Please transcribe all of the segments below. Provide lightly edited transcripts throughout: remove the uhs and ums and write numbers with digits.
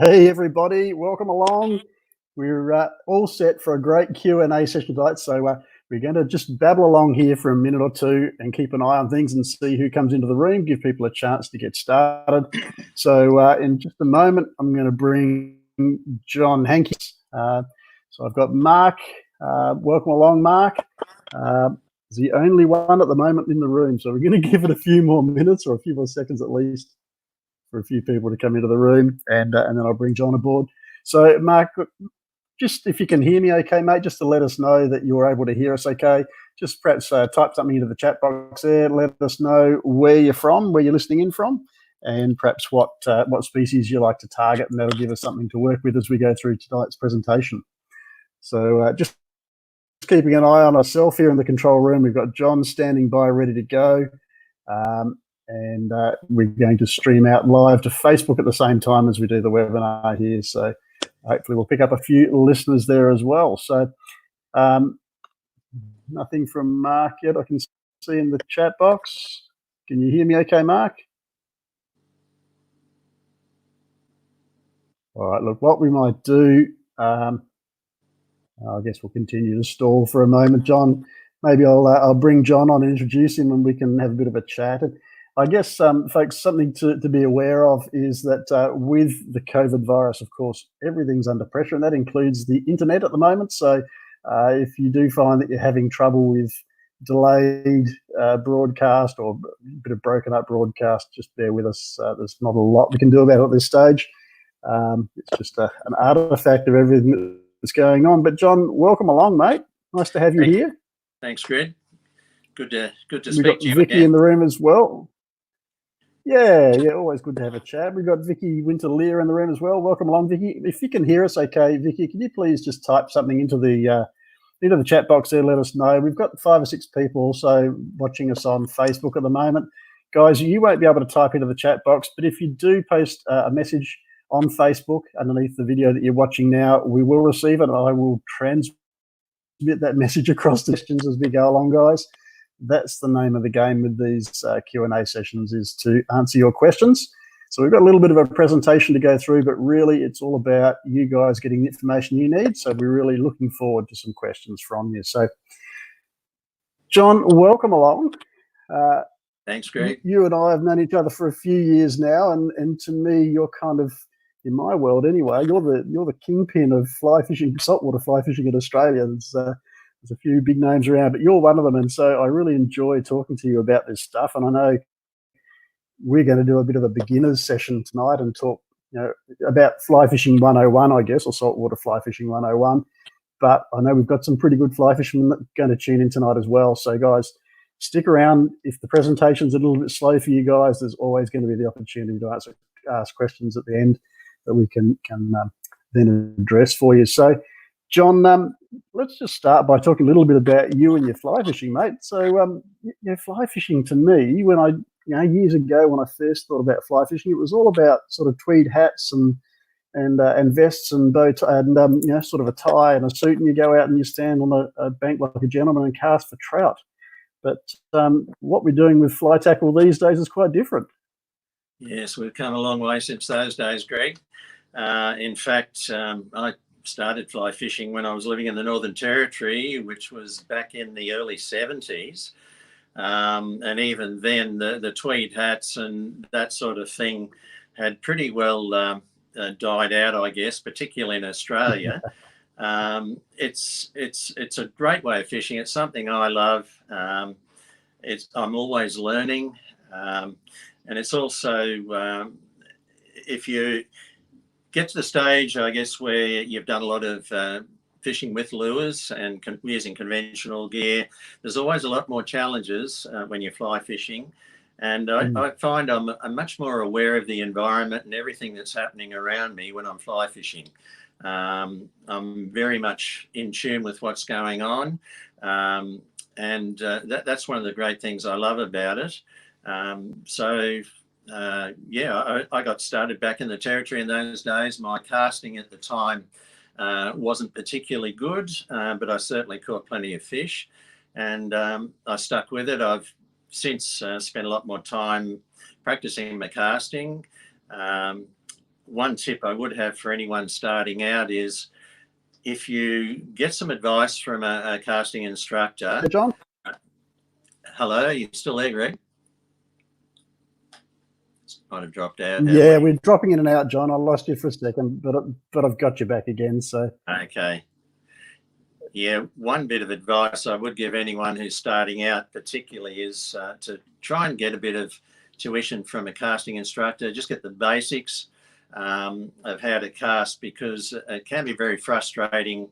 Hey everybody, welcome along. We're all set for a great Q&A session tonight, so we're going to just babble along here for a minute or two and keep an eye on things and see who comes into the room, give people a chance to get started. So in just a moment, I'm going to bring John Hankins. So I've got Mark. Welcome along, Mark. He's the only one at the moment in the room, so we're going to give it a few more minutes or a few more seconds at least for a few people to come into the room, and then I'll bring John aboard. So, Mark, just if you can hear me okay, mate, just to let us know that you're able to hear us okay, just perhaps type something into the chat box there, let us know where you're from, where you're listening in from, and perhaps what species you like to target, and that'll give us something to work with as we go through tonight's presentation. So just keeping an eye on ourselves here in the control room, we've got John standing by ready to go. And we're going to stream out live to Facebook at the same time as we do the webinar here. So hopefully we'll pick up a few listeners there as well. So nothing from Mark yet I can see in the chat box. Can you hear me okay, Mark? All right, look, what we might do, I guess we'll continue to stall for a moment. John, maybe I'll bring John on and introduce him and we can have a bit of a chat. I guess, folks, something to be aware of is that with the COVID virus, of course, everything's under pressure, and that includes the internet at the moment. So if you do find that you're having trouble with delayed broadcast or a bit of broken up broadcast, just bear with us. There's not a lot we can do about it at this stage. It's just an artifact of everything that's going on. But John, welcome along, mate. Nice to have you here. Thanks, Greg. Good to We've speak got to you Vicky again. in the room as well. Yeah, always good to have a chat. We've got Vicky Winter-Lear in the room as well. Welcome along, Vicky. If you can hear us okay, Vicky, can you please just type something into the chat box there, let us know. We've got 5 or 6 people also watching us on Facebook at the moment. Guys, you won't be able to type into the chat box, but if you do post a message on Facebook underneath the video that you're watching now, we will receive it and I will transmit that message across the questions as we go along, guys. That's the name of the game with these Q&A sessions, is to answer your questions. So we've got a little bit of a presentation to go through, but really it's all about you guys getting the information you need. So we're really looking forward to some questions from you. So John, welcome along. Thanks, Greg. You and I have known each other for a few years now, and to me, you're kind of, in my world anyway, you're the kingpin of fly fishing, saltwater fly fishing in Australia. There's a few big names around, but you're one of them. And so I really enjoy talking to you about this stuff. And I know we're going to do a bit of a beginner's session tonight and talk, about fly fishing 101, I guess, or saltwater fly fishing 101. But I know we've got some pretty good fly fishermen that are going to tune in tonight as well. So guys, stick around. If the presentation's a little bit slow for you guys, there's always going to be the opportunity to ask questions at the end that we can then address for you. So John, let's just start by talking a little bit about you and your fly fishing, mate. So, fly fishing to me, when I, years ago when I first thought about fly fishing, it was all about sort of tweed hats and vests and bow and sort of a tie and a suit, and you go out and you stand on a bank like a gentleman and cast for trout. But what we're doing with fly tackle these days is quite different. Yes, we've come a long way since those days, Greg. In fact, I started fly fishing when I was living in the Northern Territory, which was back in the early 70s. And even then, the tweed hats and that sort of thing had pretty well died out, I guess, particularly in Australia. It's a great way of fishing. It's something I love. I'm always learning. And it's also, if you get to the stage, I guess, where you've done a lot of fishing with lures and using conventional gear, there's always a lot more challenges when you're fly fishing. And I find I'm much more aware of the environment and everything that's happening around me when I'm fly fishing. I'm very much in tune with what's going on. And that's one of the great things I love about it. I got started back in the Territory in those days. My casting at the time wasn't particularly good, but I certainly caught plenty of fish, and I stuck with it. I've since spent a lot more time practicing my casting. one tip I would have for anyone starting out is, if you get some advice from a casting instructor. Hey, John? Hello, are you still there, Greg? Might have dropped out. Yeah, we're dropping in and out, John. I lost you for a second, but I've got you back again. So okay. Yeah, one bit of advice I would give anyone who's starting out particularly is to try and get a bit of tuition from a casting instructor. Just get the basics of how to cast, because it can be very frustrating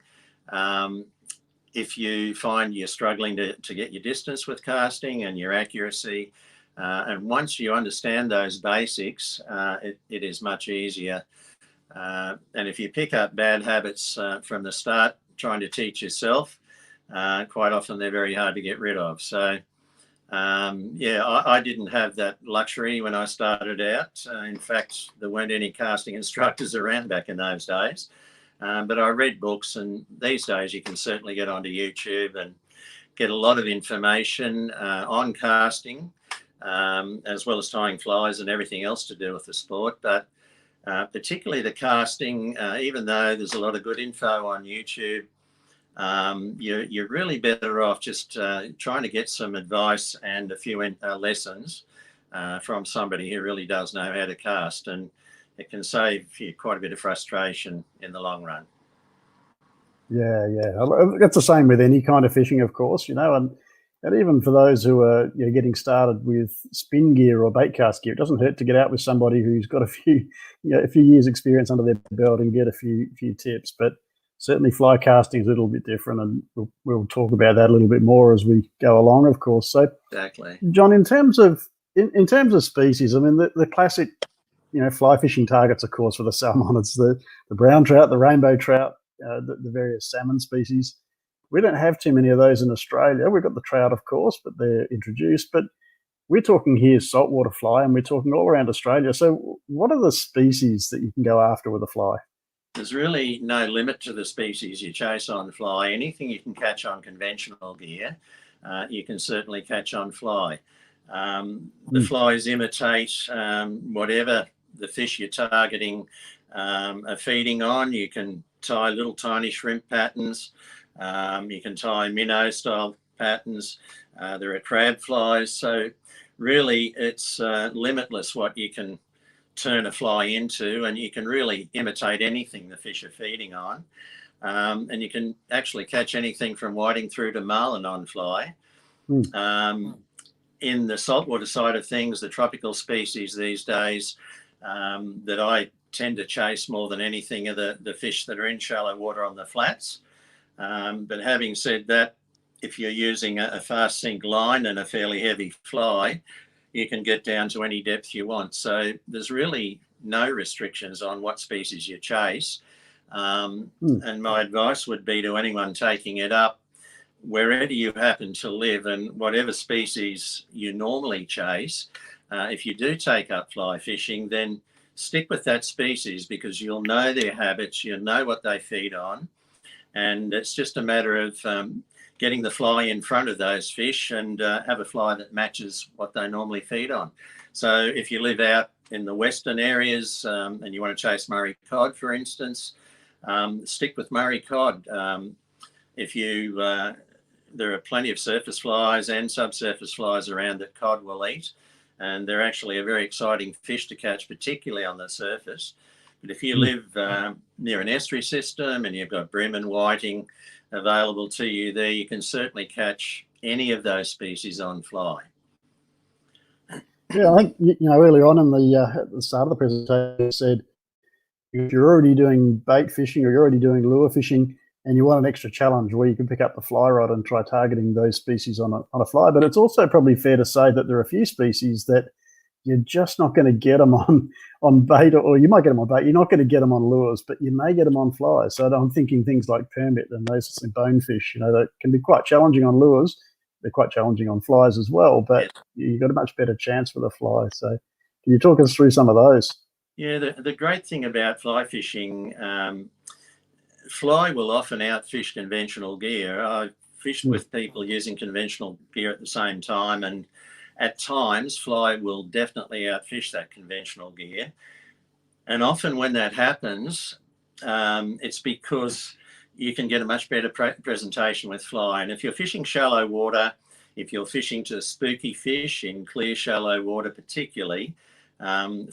if you find you're struggling to get your distance with casting and your accuracy. And once you understand those basics, it is much easier. And if you pick up bad habits from the start, trying to teach yourself, quite often they're very hard to get rid of. So yeah, I didn't have that luxury when I started out. In fact, there weren't any casting instructors around back in those days. But I read books, and these days you can certainly get onto YouTube and get a lot of information on casting, as well as tying flies and everything else to do with the sport. But particularly the casting, even though there's a lot of good info on YouTube, you're really better off just trying to get some advice and a few lessons from somebody who really does know how to cast, and it can save you quite a bit of frustration in the long run. Yeah. It's the same with any kind of fishing, of course, and even for those who are getting started with spin gear or bait cast gear, it doesn't hurt to get out with somebody who's got a few years experience under their belt and get a few tips. But certainly fly casting is a little bit different, and we'll talk about that a little bit more as we go along, of course. So exactly, John, in terms of species, I mean, the classic fly fishing targets, of course, for the salmon, it's the brown trout, the rainbow trout, the various salmon species. We don't have too many of those in Australia. We've got the trout, of course, but they're introduced. But we're talking here saltwater fly, and we're talking all around Australia. So what are the species that you can go after with a fly? There's really no limit to the species you chase on fly. Anything you can catch on conventional gear, you can certainly catch on fly. The flies imitate whatever the fish you're targeting are feeding on. You can tie little tiny shrimp patterns. You can tie minnow style patterns. There are crab flies. So really it's limitless what you can turn a fly into, and you can really imitate anything the fish are feeding on. And you can actually catch anything from whiting through to marlin on fly. In the saltwater side of things, the tropical species these days that I tend to chase more than anything are the fish that are in shallow water on the flats. But having said that, if you're using a fast sink line and a fairly heavy fly, you can get down to any depth you want. So there's really no restrictions on what species you chase. And my advice would be to anyone taking it up, wherever you happen to live and whatever species you normally chase, if you do take up fly fishing, then stick with that species, because you'll know their habits, you'll know what they feed on. And it's just a matter of getting the fly in front of those fish and have a fly that matches what they normally feed on. So if you live out in the western areas and you want to chase Murray cod, for instance, stick with Murray cod. There are plenty of surface flies and subsurface flies around that cod will eat, and they're actually a very exciting fish to catch, particularly on the surface. But if you live near an estuary system and you've got bream and whiting available to you there, you can certainly catch any of those species on fly. Yeah, I think earlier on in at the start of the presentation, you said if you're already doing bait fishing or you're already doing lure fishing and you want an extra challenge where you can pick up the fly rod and try targeting those species on a fly. But it's also probably fair to say that there are a few species that you're just not going to get them on bait, or you might get them on bait. You're not going to get them on lures, but you may get them on flies. So I'm thinking things like permit and those bonefish, that can be quite challenging on lures. They're quite challenging on flies as well, but you've got a much better chance with a fly. So can you talk us through some of those? Yeah, the great thing about fly fishing, fly will often outfish conventional gear. I've fished with people using conventional gear at the same time, and at times fly will definitely outfish that conventional gear. And often when that happens, it's because you can get a much better presentation with fly. And if you're fishing shallow water, if you're fishing to spooky fish in clear shallow water particularly,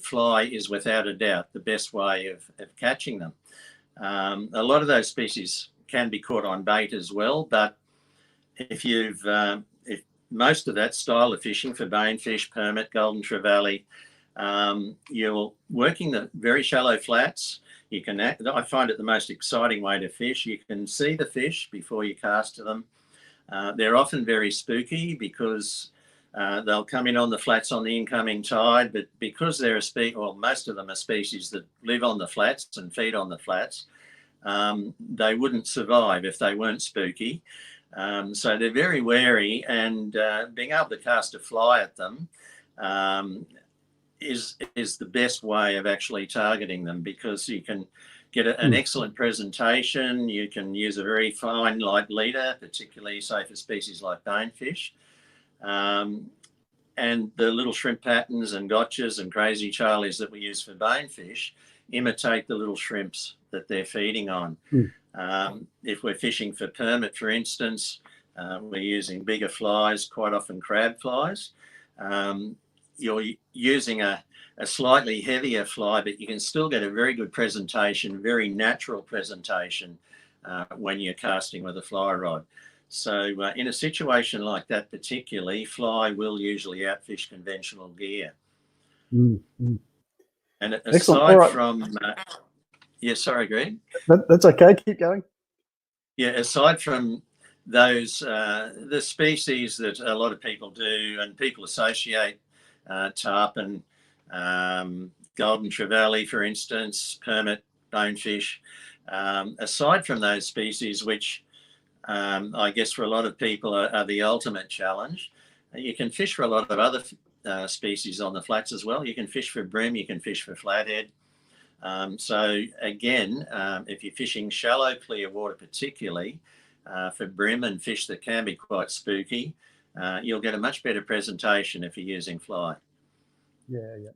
fly is without a doubt the best way of catching them. A lot of those species can be caught on bait as well, but if most of that style of fishing for banefish, permit, golden trevally, you're working the very shallow flats. I find it the most exciting way to fish. You can see the fish before you cast to them. They're often very spooky because they'll come in on the flats on the incoming tide, but because they're most of them are species that live on the flats and feed on the flats, they wouldn't survive if they weren't spooky. So they're very wary, and being able to cast a fly at them is the best way of actually targeting them, because you can get an excellent presentation. You can use a very fine light leader, particularly say for species like banefish. And the little shrimp patterns and gotchas and crazy charlies that we use for banefish imitate the little shrimps that they're feeding on. If we're fishing for permit, for instance, we're using bigger flies, quite often crab flies. You're using a slightly heavier fly, but you can still get a very good presentation, very natural presentation when you're casting with a fly rod. So in a situation like that particularly, fly will usually outfish conventional gear. And aside from... yeah, sorry, Greg. That's okay. Keep going. Yeah, aside from those, the species that a lot of people do and people associate, tarpon, golden trevally, for instance, permit, bonefish. Aside from those species, which I guess for a lot of people are the ultimate challenge, you can fish for a lot of other species on the flats as well. You can fish for bream, you can fish for flathead. So again, if you're fishing shallow, clear water particularly, for bream and fish that can be quite spooky, you'll get a much better presentation if you're using fly. Yeah.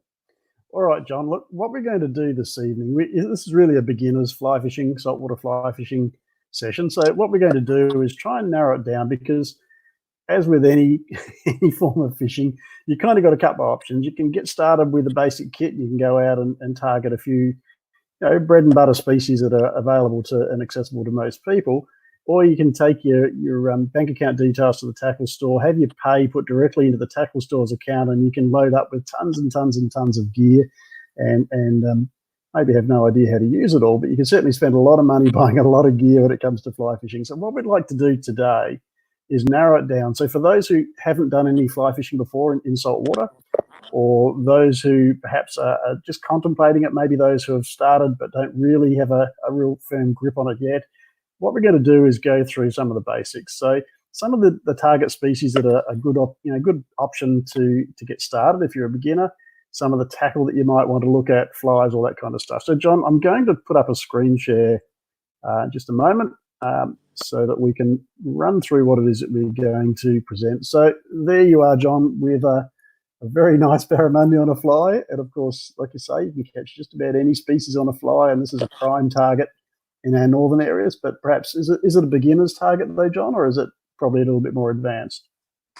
All right, John, look, what we're going to do this evening, this is really a beginner's fly fishing, saltwater fly fishing session. So what we're going to do is try and narrow it down, because as with any form of fishing, you kind of got a couple of options. You can get started with a basic kit. You can go out and target a few bread and butter species that are available to and accessible to most people. Or you can take your bank account details to the tackle store, have your pay put directly into the tackle store's account, and you can load up with tons and tons and tons of gear, and maybe have no idea how to use it all, but you can certainly spend a lot of money buying a lot of gear when it comes to fly fishing. So what we'd like to do today is narrow it down. So for those who haven't done any fly fishing before in saltwater, or those who perhaps are just contemplating it, maybe those who have started but don't really have a real firm grip on it yet, what we're going to do is go through some of the basics. So some of the target species that are a good option to get started if you're a beginner, some of the tackle that you might want to look at, flies, all that kind of stuff. So John, I'm going to put up a screen share just a moment so that we can run through what it is that we're going to present. So there you are, John, with a very nice barramundi on a fly. And of course, like you say, you can catch just about any species on a fly, and this is a prime target in our northern areas. But perhaps is it a beginner's target though, John, or is it probably a little bit more advanced?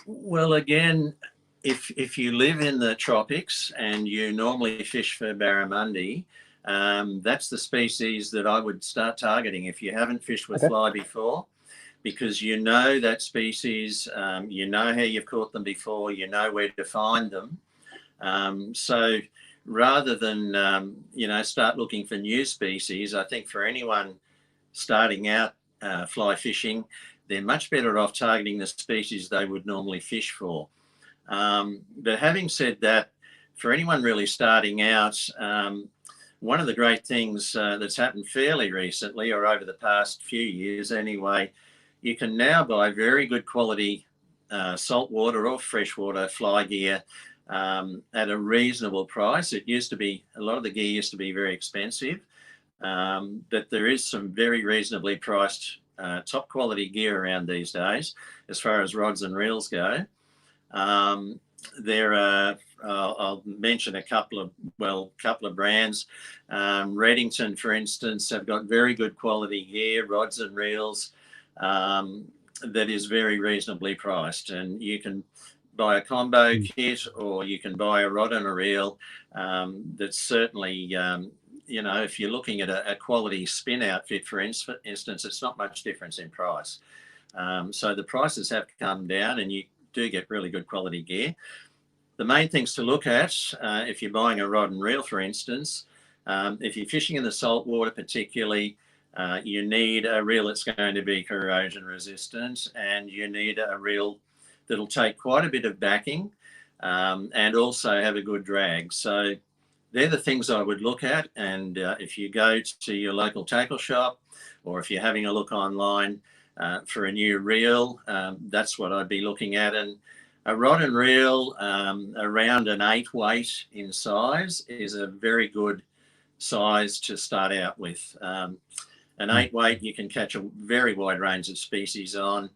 Well, again, if you live in the tropics and you normally fish for barramundi, that's the species that I would start targeting if you haven't fished with fly before, because you know that species, you know how you've caught them before, you know where to find them. So rather than start looking for new species, I think for anyone starting out fly fishing, they're much better off targeting the species they would normally fish for. But having said that, for anyone really starting out, one of the great things that's happened fairly recently, or over the past few years anyway, you can now buy very good quality saltwater or freshwater fly gear at a reasonable price. It used to be, a lot of the gear used to be very expensive, but there is some very reasonably priced top quality gear around these days as far as rods and reels go. there are, I'll mention a couple of brands. Reddington, for instance, have got very good quality gear, rods and reels, that is very reasonably priced. And you can buy a combo kit, or you can buy a rod and a reel. That's certainly, you know, if you're looking at a quality spin outfit, for instance, it's not much difference in price. So the prices have come down, and you do get really good quality gear. The main things to look at, if you're buying a rod and reel, for instance, if you're fishing in the saltwater particularly, you need a reel that's going to be corrosion resistant, and you need a reel that'll take quite a bit of backing, and also have a good drag. So they're the things I would look at. And if you go to your local tackle shop, or if you're having a look online for a new reel, that's what I'd be looking at. And a rod and reel around an 8 weight in size is a very good size to start out with. An 8 weight, you can catch a very wide range of species on.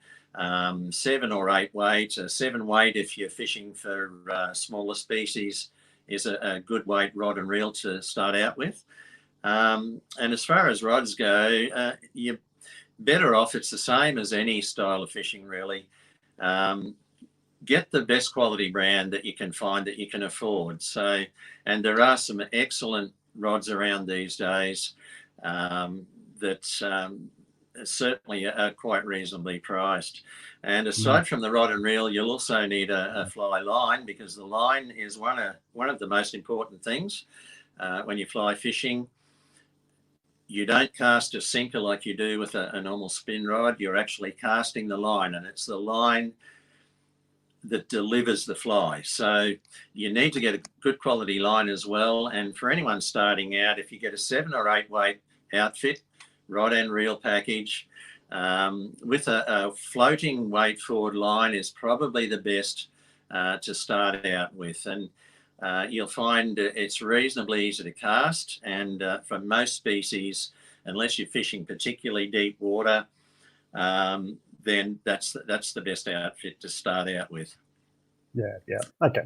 7 or 8 weight. A 7 weight, if you're fishing for smaller species, is a good weight rod and reel to start out with. And as far as rods go, you're better off, it's the same as any style of fishing really. Get the best quality brand that you can find that you can afford. So, and there are some excellent rods around these days that certainly are quite reasonably priced. And aside from the rod and reel, you'll also need a fly line, because the line is one of the most important things when you fly fishing. You don't cast a sinker like you do with a normal spin rod. You're actually casting the line, and it's the line that delivers the fly. So you need to get a good quality line as well. And for anyone starting out, if you get a 7 or 8 weight outfit, rod and reel package, with a floating weight forward line is probably the best to start out with. And you'll find it's reasonably easy to cast, and for most species, unless you're fishing particularly deep water, then that's the best outfit to start out with. Yeah. Okay.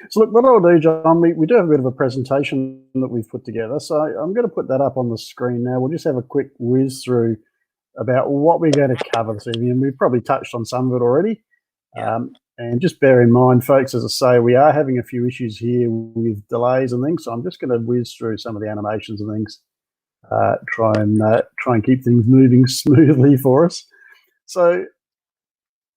So look, what I'll do, John, we do have a bit of a presentation that we've put together. So I'm going to put that up on the screen now. We'll just have a quick whiz through about what we're going to cover this evening. And we've probably touched on some of it already. Yeah. And just bear in mind, folks, as I say, we are having a few issues here with delays and things. So I'm just going to whiz through some of the animations and things, try and keep things moving smoothly for us. So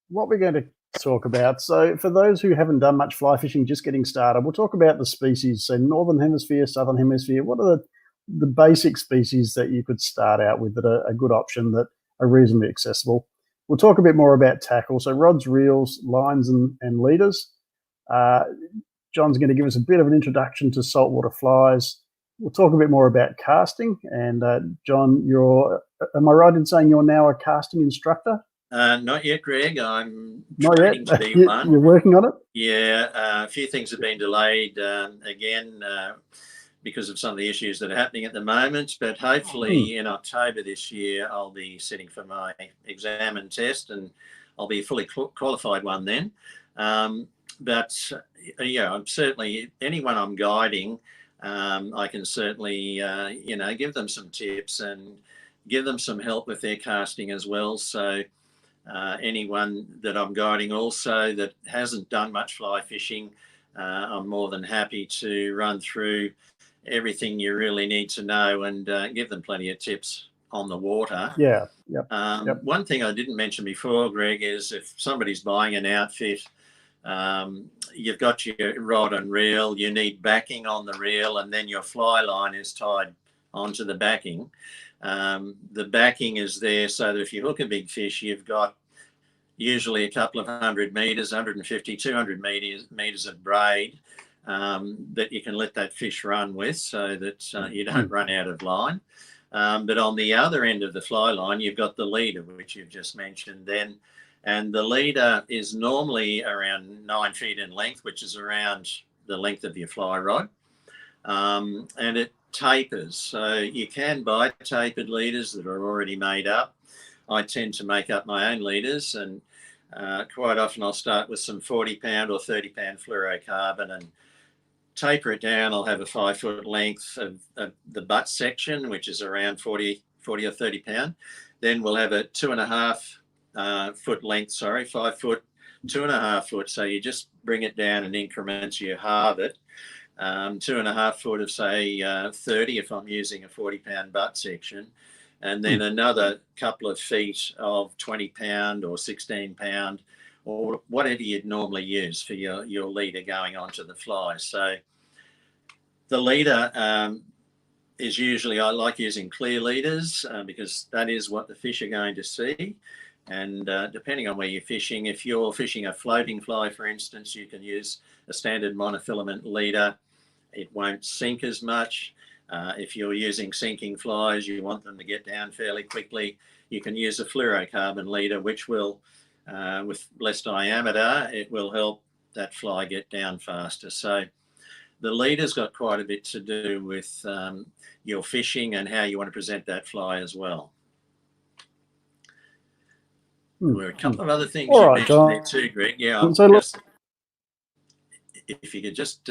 what we're going to talk about, so for those who haven't done much fly fishing, just getting started, we'll talk about the species. So Northern Hemisphere, Southern Hemisphere, what are the basic species that you could start out with that are a good option, that are reasonably accessible. We'll talk a bit more about tackle, so rods, reels, lines, and leaders. John's going to give us a bit of an introduction to saltwater flies. We'll talk a bit more about casting. And John, am I right in saying you're now a casting instructor? Not yet, Greg. I'm not training yet. to be one. You're working on it? Yeah, a few things have been delayed again because of some of the issues that are happening at the moment. But hopefully in October this year, I'll be sitting for my exam and test, and I'll be a fully qualified one then. But yeah, I'm certainly, anyone I'm guiding, I can certainly, give them some tips and give them some help with their casting as well. So anyone that I'm guiding also that hasn't done much fly fishing, I'm more than happy to run through everything you really need to know and give them plenty of tips on the water. Yeah. One thing I didn't mention before, Greg, is if somebody's buying an outfit, you've got your rod and reel, you need backing on the reel, and then your fly line is tied onto the backing. The backing is there so that if you hook a big fish, you've got usually a couple of 100 meters, 150, 200 meters of braid that you can let that fish run with, so that you don't run out of line. But on the other end of the fly line, you've got the leader, which you've just mentioned then. And the leader is normally around 9 feet in length, which is around the length of your fly rod. And it tapers. So you can buy tapered leaders that are already made up. I tend to make up my own leaders, and quite often I'll start with some 40-pound or 30-pound fluorocarbon and taper it down. I'll have a 5-foot length of the butt section, which is around 40 or 30 pound. Then we'll have a 2.5 foot length, 5 foot, 2.5 foot. So you just bring it down in increments, you halve it. 2.5 foot of say 30 if I'm using a 40-pound butt section. And then another couple of feet of 20-pound or 16-pound or whatever you'd normally use for your leader going onto the fly. So the leader is usually, I like using clear leaders because that is what the fish are going to see. And depending on where you're fishing, if you're fishing a floating fly, for instance, you can use a standard monofilament leader. It won't sink as much. If you're using sinking flies, you want them to get down fairly quickly, you can use a fluorocarbon leader, which will, with less diameter, it will help that fly get down faster. So the leader's got quite a bit to do with your fishing and how you want to present that fly as well. There were a couple of other things you mentioned there too, Greg. Yeah, if you could just,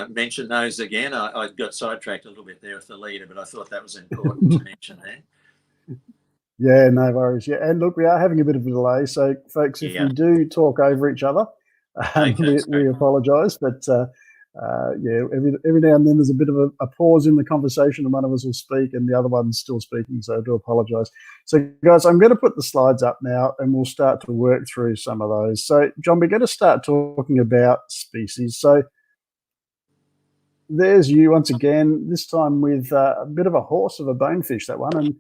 mention those again. I got sidetracked a little bit there with the leader, but I thought that was important to mention there. Yeah, no worries. Yeah, and look, we are having a bit of a delay, so folks, if we do talk over each other, we apologise. But every now and then there's a bit of a pause in the conversation, and one of us will speak, and the other one's still speaking. So I do apologise. So, guys, I'm going to put the slides up now, and we'll start to work through some of those. So, John, we're going to start talking about species. So, there's you once again. This time with a bit of a horse of a bonefish. That one, and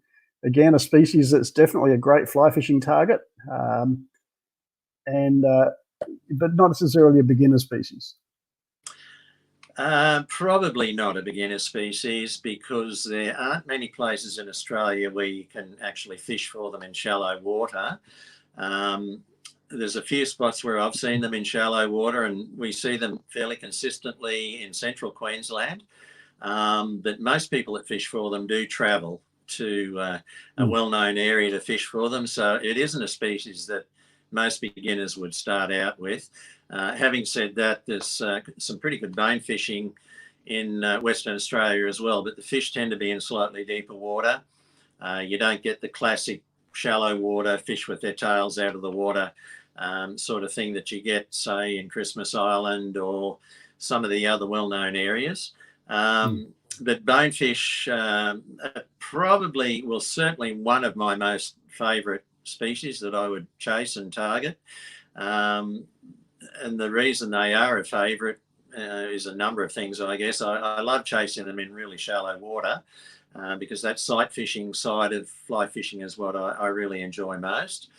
again, a species that's definitely a great fly fishing target, but not necessarily a beginner species. Probably not a beginner species because there aren't many places in Australia where you can actually fish for them in shallow water. There's a few spots where I've seen them in shallow water, and we see them fairly consistently in central Queensland. But most people that fish for them do travel to a well-known area to fish for them. So it isn't a species that most beginners would start out with. Having said that, there's some pretty good bone fishing in Western Australia as well, but the fish tend to be in slightly deeper water. You don't get the classic shallow water fish with their tails out of the water sort of thing that you get, say, in Christmas Island or some of the other well-known areas. But bonefish certainly one of my most favourite species that I would chase and target. And the reason they are a favourite is a number of things, I guess. I love chasing them in really shallow water because that sight fishing side of fly fishing is what I really enjoy most.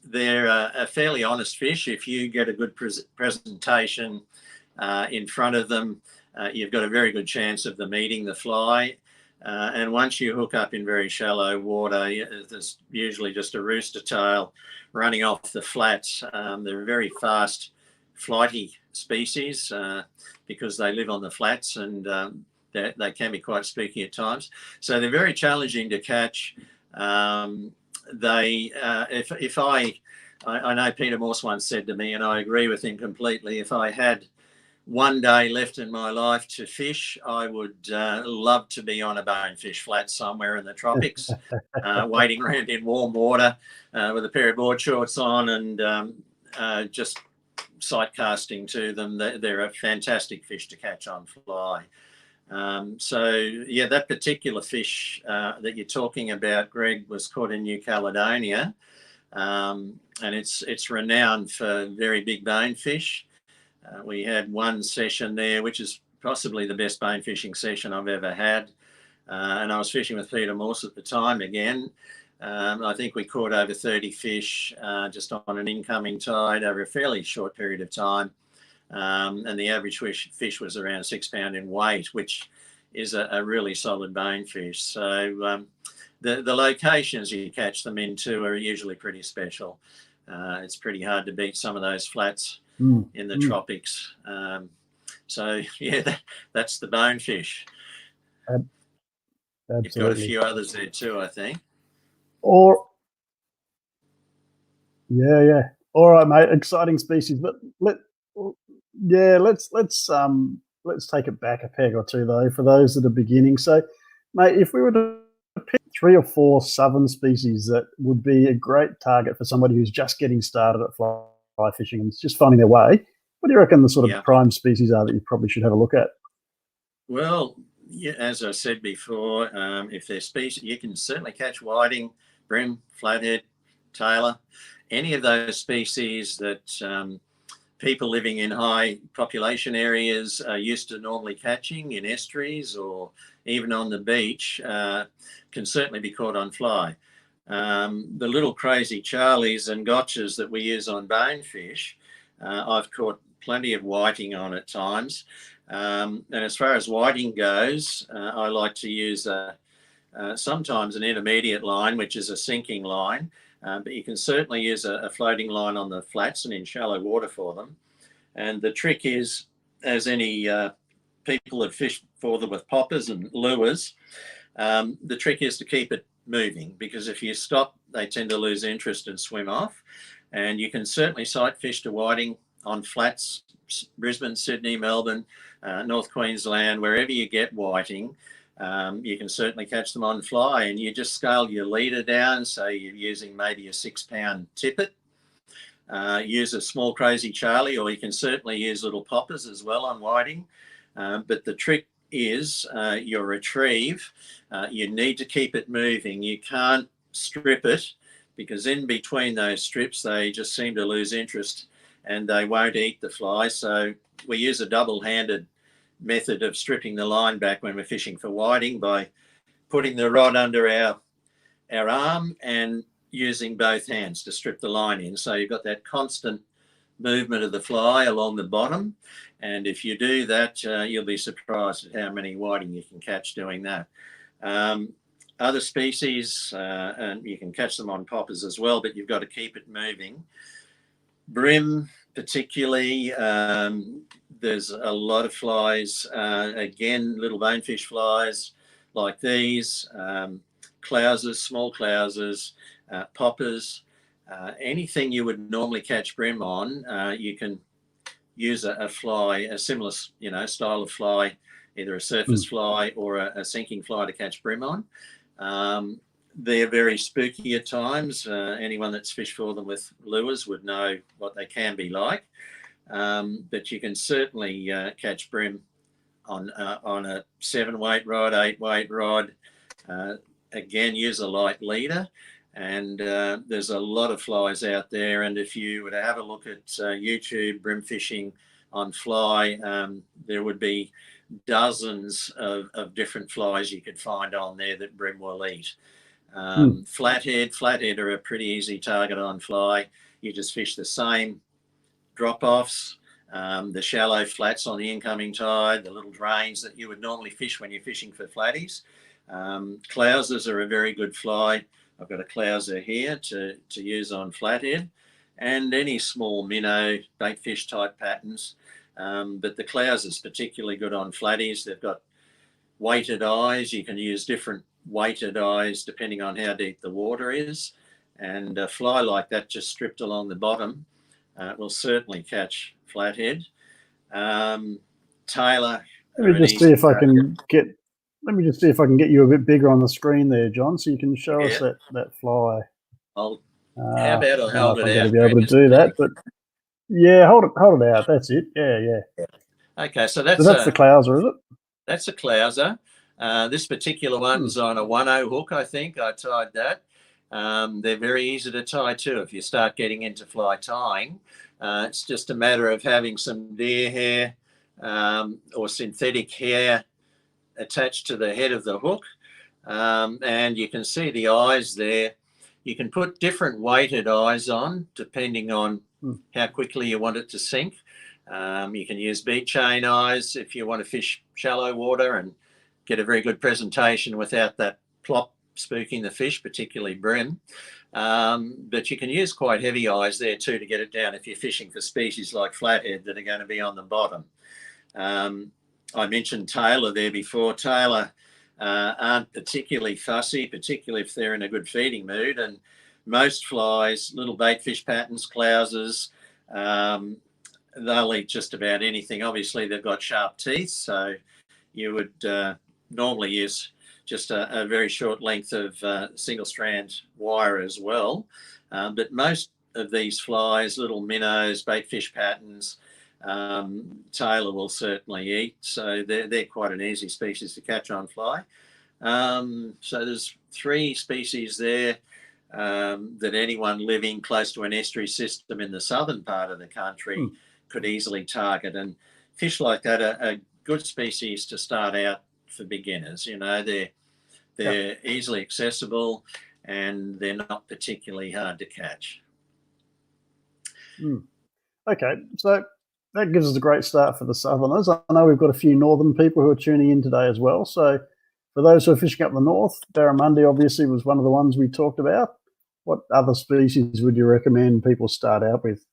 They're a fairly honest fish. If you get a good presentation in front of them, you've got a very good chance of them eating the fly. And once you hook up in very shallow water, there's usually just a rooster tail running off the flats. They're a very fast, flighty species because they live on the flats, and they can be quite spooky at times. So they're very challenging to catch. I know Peter Morse once said to me, and I agree with him completely, if I had one day left in my life to fish, I would love to be on a bonefish flat somewhere in the tropics, wading around in warm water with a pair of board shorts on and just sight casting to them. They're a fantastic fish to catch on fly. So yeah, that particular fish that you're talking about, Greg, was caught in New Caledonia, and it's renowned for very big bonefish. We had one session there, which is possibly the best bone fishing session I've ever had. And I was fishing with Peter Morse at the time again. I think we caught over 30 fish just on an incoming tide over a fairly short period of time. And the average fish was around 6 pound in weight, which is a really solid bonefish. So the locations you catch them into are usually pretty special. It's pretty hard to beat some of those flats in the tropics. So yeah, that's the bonefish. You've got a few others there too, I think. Yeah, yeah. All right, mate. Exciting species, but yeah, let's take it back a peg or two though for those that are beginning. So, mate, if we were to pick 3 or 4 southern species that would be a great target for somebody who's just getting started at fly fishing and just finding their way, what do you reckon the sort of Yeah. prime species are that you probably should have a look at? Well, yeah, as I said before, if they're species, you can certainly catch whiting, brim, flathead, tailor, any of those species that people living in high population areas are used to normally catching in estuaries or even on the beach can certainly be caught on fly. The little crazy charlies and gotchas that we use on bonefish, I've caught plenty of whiting on at times. And as far as whiting goes, I like to use sometimes an intermediate line, which is a sinking line, but you can certainly use a floating line on the flats and in shallow water for them. And the trick is, as any people have fished for them with poppers and lures, the trick is to keep it moving, because if you stop, they tend to lose interest and swim off. And you can certainly sight fish to whiting on flats, Brisbane, Sydney, Melbourne, North Queensland, wherever you get whiting. You can certainly catch them on fly, and you just scale your leader down. So you're using maybe a 6-pound tippet. Use a small crazy charlie, or you can certainly use little poppers as well on whiting. But the trick is your retrieve. You need to keep it moving. You can't strip it, because in between those strips, they just seem to lose interest and they won't eat the fly. So we use a double-handed method of stripping the line back when we're fishing for whiting by putting the rod under our arm and using both hands to strip the line in. So you've got that constant movement of the fly along the bottom. And if you do that, you'll be surprised at how many whiting you can catch doing that. Other species, and you can catch them on poppers as well, but you've got to keep it moving. Brim, particularly, there's a lot of flies. Again, little bonefish flies like these, clousers, small clousers, poppers, anything you would normally catch brim on, you can use a fly, a similar style of fly, either a surface fly or a sinking fly to catch brim on. They're very spooky at times. Anyone that's fished for them with lures would know what they can be like. But you can certainly catch brim on a 7-weight rod, 8-weight rod. Again, use a light leader. And there's a lot of flies out there. And if you were to have a look at YouTube brim fishing on fly, there would be dozens of different flies you could find on there that brim will eat. Flathead are a pretty easy target on fly. You just fish the same drop-offs, the shallow flats on the incoming tide, the little drains that you would normally fish when you're fishing for flatties. Clousers are a very good fly. I've got a clouser here to use on flathead, and any small minnow, baitfish type patterns. But the clouser's particularly good on flatties. They've got weighted eyes. You can use different weighted eyes depending on how deep the water is. And a fly like that just stripped along the bottom will certainly catch flathead. Tailor. Let me just see if I can get you a bit bigger on the screen there, John, so you can show us that fly. How about I hold it out? I'm going to be able to do that, but yeah, hold it out. That's it. Yeah. Okay, so that's the clouser, is it? That's a clouser. This particular one's on a 1/0 hook, I think. I tied that. They're very easy to tie too if you start getting into fly tying. It's just a matter of having some deer hair or synthetic hair attached to the head of the hook. And you can see the eyes there. You can put different weighted eyes on depending on how quickly you want it to sink. You can use bead chain eyes if you want to fish shallow water and get a very good presentation without that plop spooking the fish, particularly brim. But you can use quite heavy eyes there too to get it down if you're fishing for species like flathead that are going to be on the bottom. I mentioned tailor there before. Tailor aren't particularly fussy, particularly if they're in a good feeding mood, and most flies, little baitfish patterns, clouses, they'll eat just about anything. Obviously, they've got sharp teeth, so you would normally use just a very short length of single strand wire as well. But most of these flies, little minnows, baitfish patterns, tailor will certainly eat. So they're quite an easy species to catch on fly. So there's 3 species there that anyone living close to an estuary system in the southern part of the country could easily target. And fish like that are good species to start out for beginners. You know, they're easily accessible and they're not particularly hard to catch. Okay, so that gives us a great start for the southerners. I know we've got a few northern people who are tuning in today as well. So for those who are fishing up the north, Barramundi obviously was one of the ones we talked about. What other species would you recommend people start out with?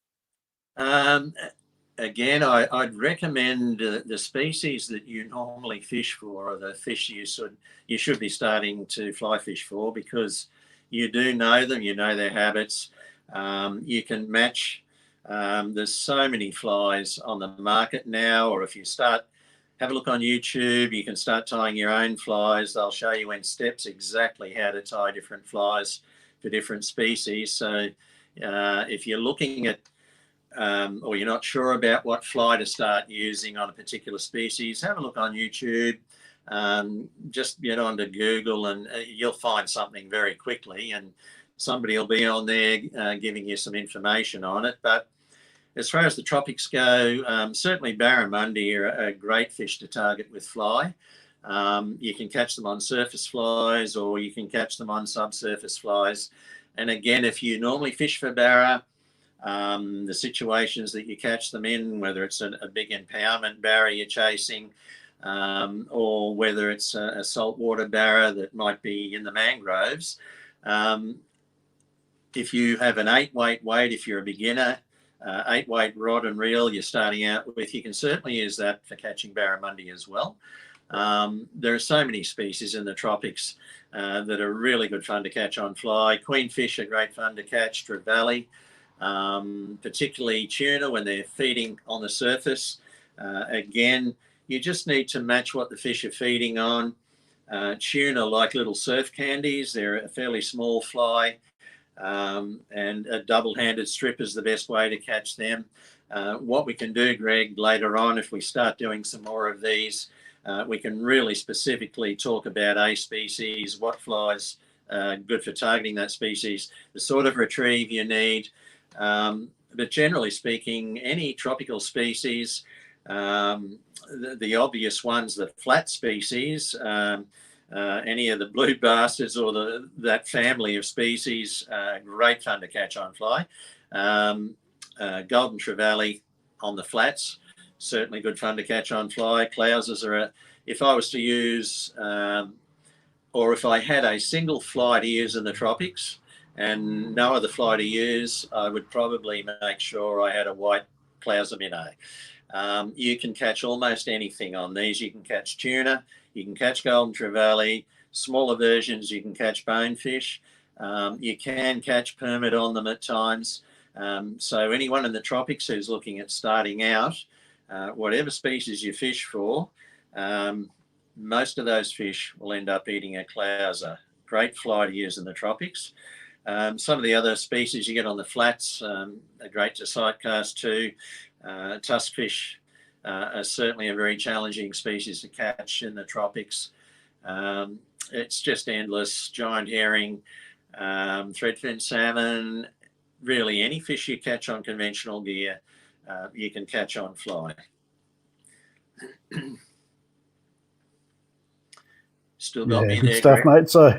Again, I'd recommend the species that you normally fish for are the fish you should be starting to fly fish for, because you do know them, you know their habits. You can match. There's so many flies on the market now, or if you have a look on YouTube, you can start tying your own flies. They'll show you in steps exactly how to tie different flies for different species. So if you're looking at or you're not sure about what fly to start using on a particular species, have a look on YouTube. Just get onto Google and you'll find something very quickly, and somebody will be on there giving you some information on it. But as far as the tropics go, certainly barramundi are a great fish to target with fly. You can catch them on surface flies, or you can catch them on subsurface flies. And again, if you normally fish for barra, the situations that you catch them in, whether it's a big impoundment barra you're chasing, or whether it's a saltwater barra that might be in the mangroves, if you have an 8-weight weight, if you're a beginner, 8-weight rod and reel you're starting out with, you can certainly use that for catching barramundi as well. There are so many species in the tropics that are really good fun to catch on fly. Queenfish are great fun to catch, trevally, particularly tuna when they're feeding on the surface. Again, you just need to match what the fish are feeding on. Tuna like little surf candies. They're a fairly small fly, and a double-handed strip is the best way to catch them. What we can do, Greg, later on, if we start doing some more of these, we can really specifically talk about a species, what flies are good for targeting that species, the sort of retrieve you need. But generally speaking, any tropical species, the obvious ones, the flat species, any of the blue bastards or that family of species, great fun to catch on fly. Golden trevally on the flats, certainly good fun to catch on fly. Clouses are if I was to use, or if I had a single fly to use in the tropics and no other fly to use, I would probably make sure I had a white clouser minnow. You can catch almost anything on these. You can catch tuna, you can catch golden trevally, smaller versions you can catch bonefish. You can catch permit on them at times. So anyone in the tropics who's looking at starting out, whatever species you fish for, most of those fish will end up eating a clouser. Great fly to use in the tropics. Some of the other species you get on the flats are great to sight cast too. Tuskfish are certainly a very challenging species to catch in the tropics. It's just endless. Giant herring, threadfin salmon, really any fish you catch on conventional gear, you can catch on fly. Still got me good there, stuff, Greg. mate. So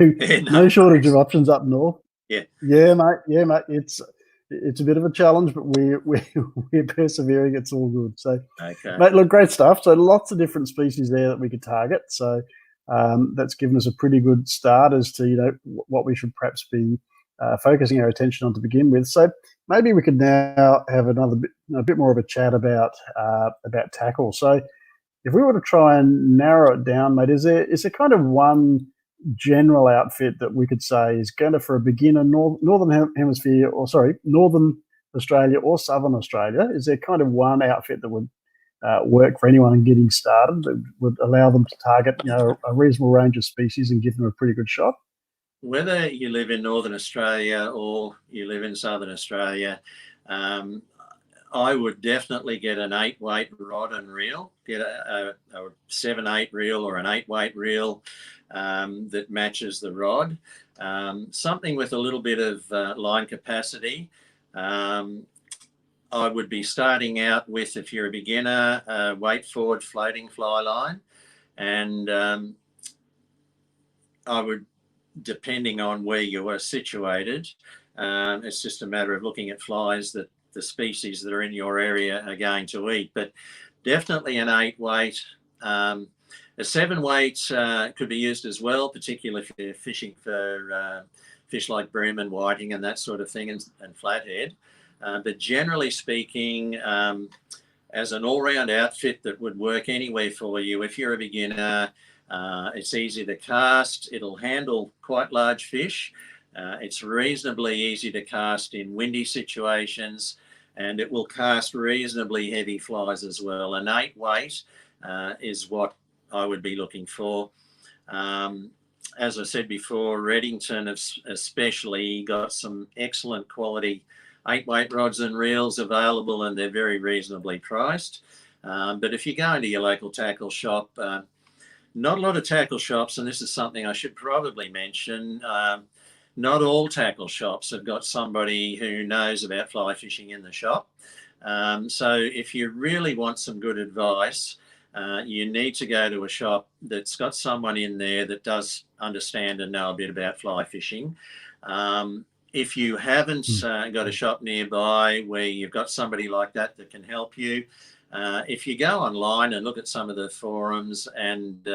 no shortage of options up north. Yeah, mate. It's a bit of a challenge, but we're persevering. It's all good. So, okay, mate, look, great stuff. So lots of different species there that we could target. So that's given us a pretty good start as to what we should perhaps be focusing our attention on to begin with. So maybe we could now have a bit more of a chat about tackle. So if we were to try and narrow it down, mate, is there kind of one general outfit that we could say is going to, for a beginner, northern hemisphere, or sorry, northern Australia or southern Australia? Is there kind of one outfit that would work for anyone getting started, that would allow them to target, a reasonable range of species and give them a pretty good shot? Whether you live in Northern Australia or you live in Southern Australia, I would definitely get an 8-weight rod and reel. Get a 7/8 reel or an 8-weight reel that matches the rod. Something with a little bit of line capacity. I would be starting out with, if you're a beginner, a weight forward floating fly line. And I would, depending on where you are situated, it's just a matter of looking at flies that the species that are in your area are going to eat. But definitely an 8-weight. A 7-weight could be used as well, particularly if you're fishing for fish like bream and whiting and that sort of thing, and flathead. But generally speaking, as an all-round outfit that would work anywhere for you, if you're a beginner, it's easy to cast. It'll handle quite large fish. It's reasonably easy to cast in windy situations, and it will cast reasonably heavy flies as well. An 8-weight is what I would be looking for. As I said before, Reddington especially got some excellent quality 8-weight rods and reels available, and they're very reasonably priced. But if you go into your local tackle shop, not a lot of tackle shops, and this is something I should probably mention, not all tackle shops have got somebody who knows about fly fishing in the shop. So if you really want some good advice, you need to go to a shop that's got someone in there that does understand and know a bit about fly fishing. If you haven't got a shop nearby where you've got somebody like that that can help you, if you go online and look at some of the forums and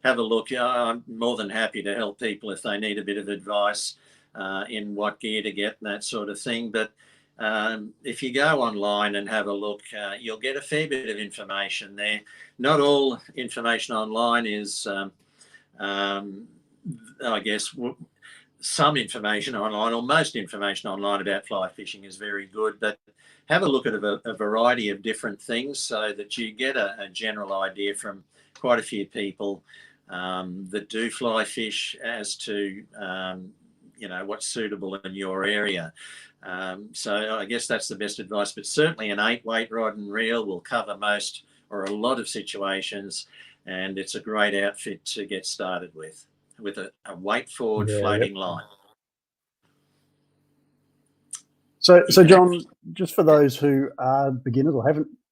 have a look, I'm more than happy to help people if they need a bit of advice in what gear to get and that sort of thing. But if you go online and have a look, you'll get a fair bit of information there. Not all information online is, I guess, some information online, or most information online about fly fishing is very good, but have a look at a variety of different things so that you get a general idea from quite a few people that do fly fish as to what's suitable in your area. So I guess that's the best advice, but certainly an 8-weight rod and reel will cover most or a lot of situations, and it's a great outfit to get started with a weight forward floating line. So John, just for those who are beginners or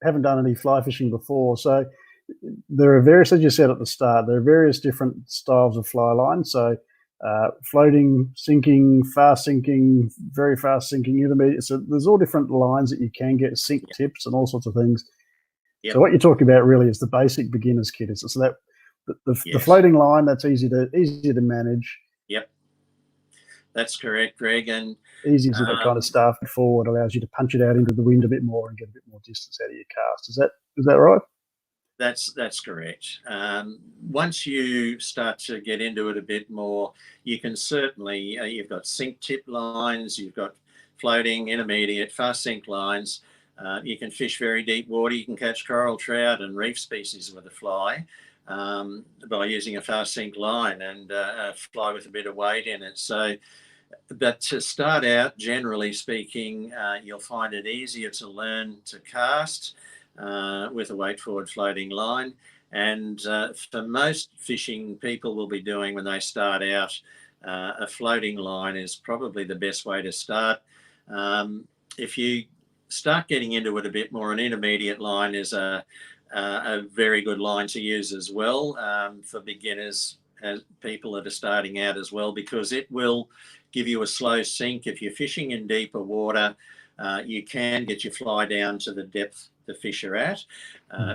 haven't done any fly fishing before, so there are various, as you said at the start, there are various different styles of fly line. So floating, sinking, fast sinking, very fast sinking, intermediate. So there's all different lines that you can get, sink tips and all sorts of things. Yep. So what you're talking about really is the basic beginner's kit. So that the floating line, that's easy to manage. Yep, that's correct, Greg. And easy to kind of start forward, allows you to punch it out into the wind a bit more and get a bit more distance out of your cast. Is that right? That's correct. Once you start to get into it a bit more, you can certainly, you've got sink tip lines, you've got floating, intermediate, fast sink lines. You can fish very deep water. You can catch coral, trout and reef species with a fly by using a fast sink line and a fly with a bit of weight in it. So, but to start out, generally speaking, you'll find it easier to learn to cast with a weight forward floating line. And for most fishing people will be doing when they start out, a floating line is probably the best way to start. If you start getting into it a bit more, an intermediate line is a very good line to use as well for beginners and people that are starting out as well, because it will give you a slow sink. If you're fishing in deeper water, you can get your fly down to the depth the fish are at.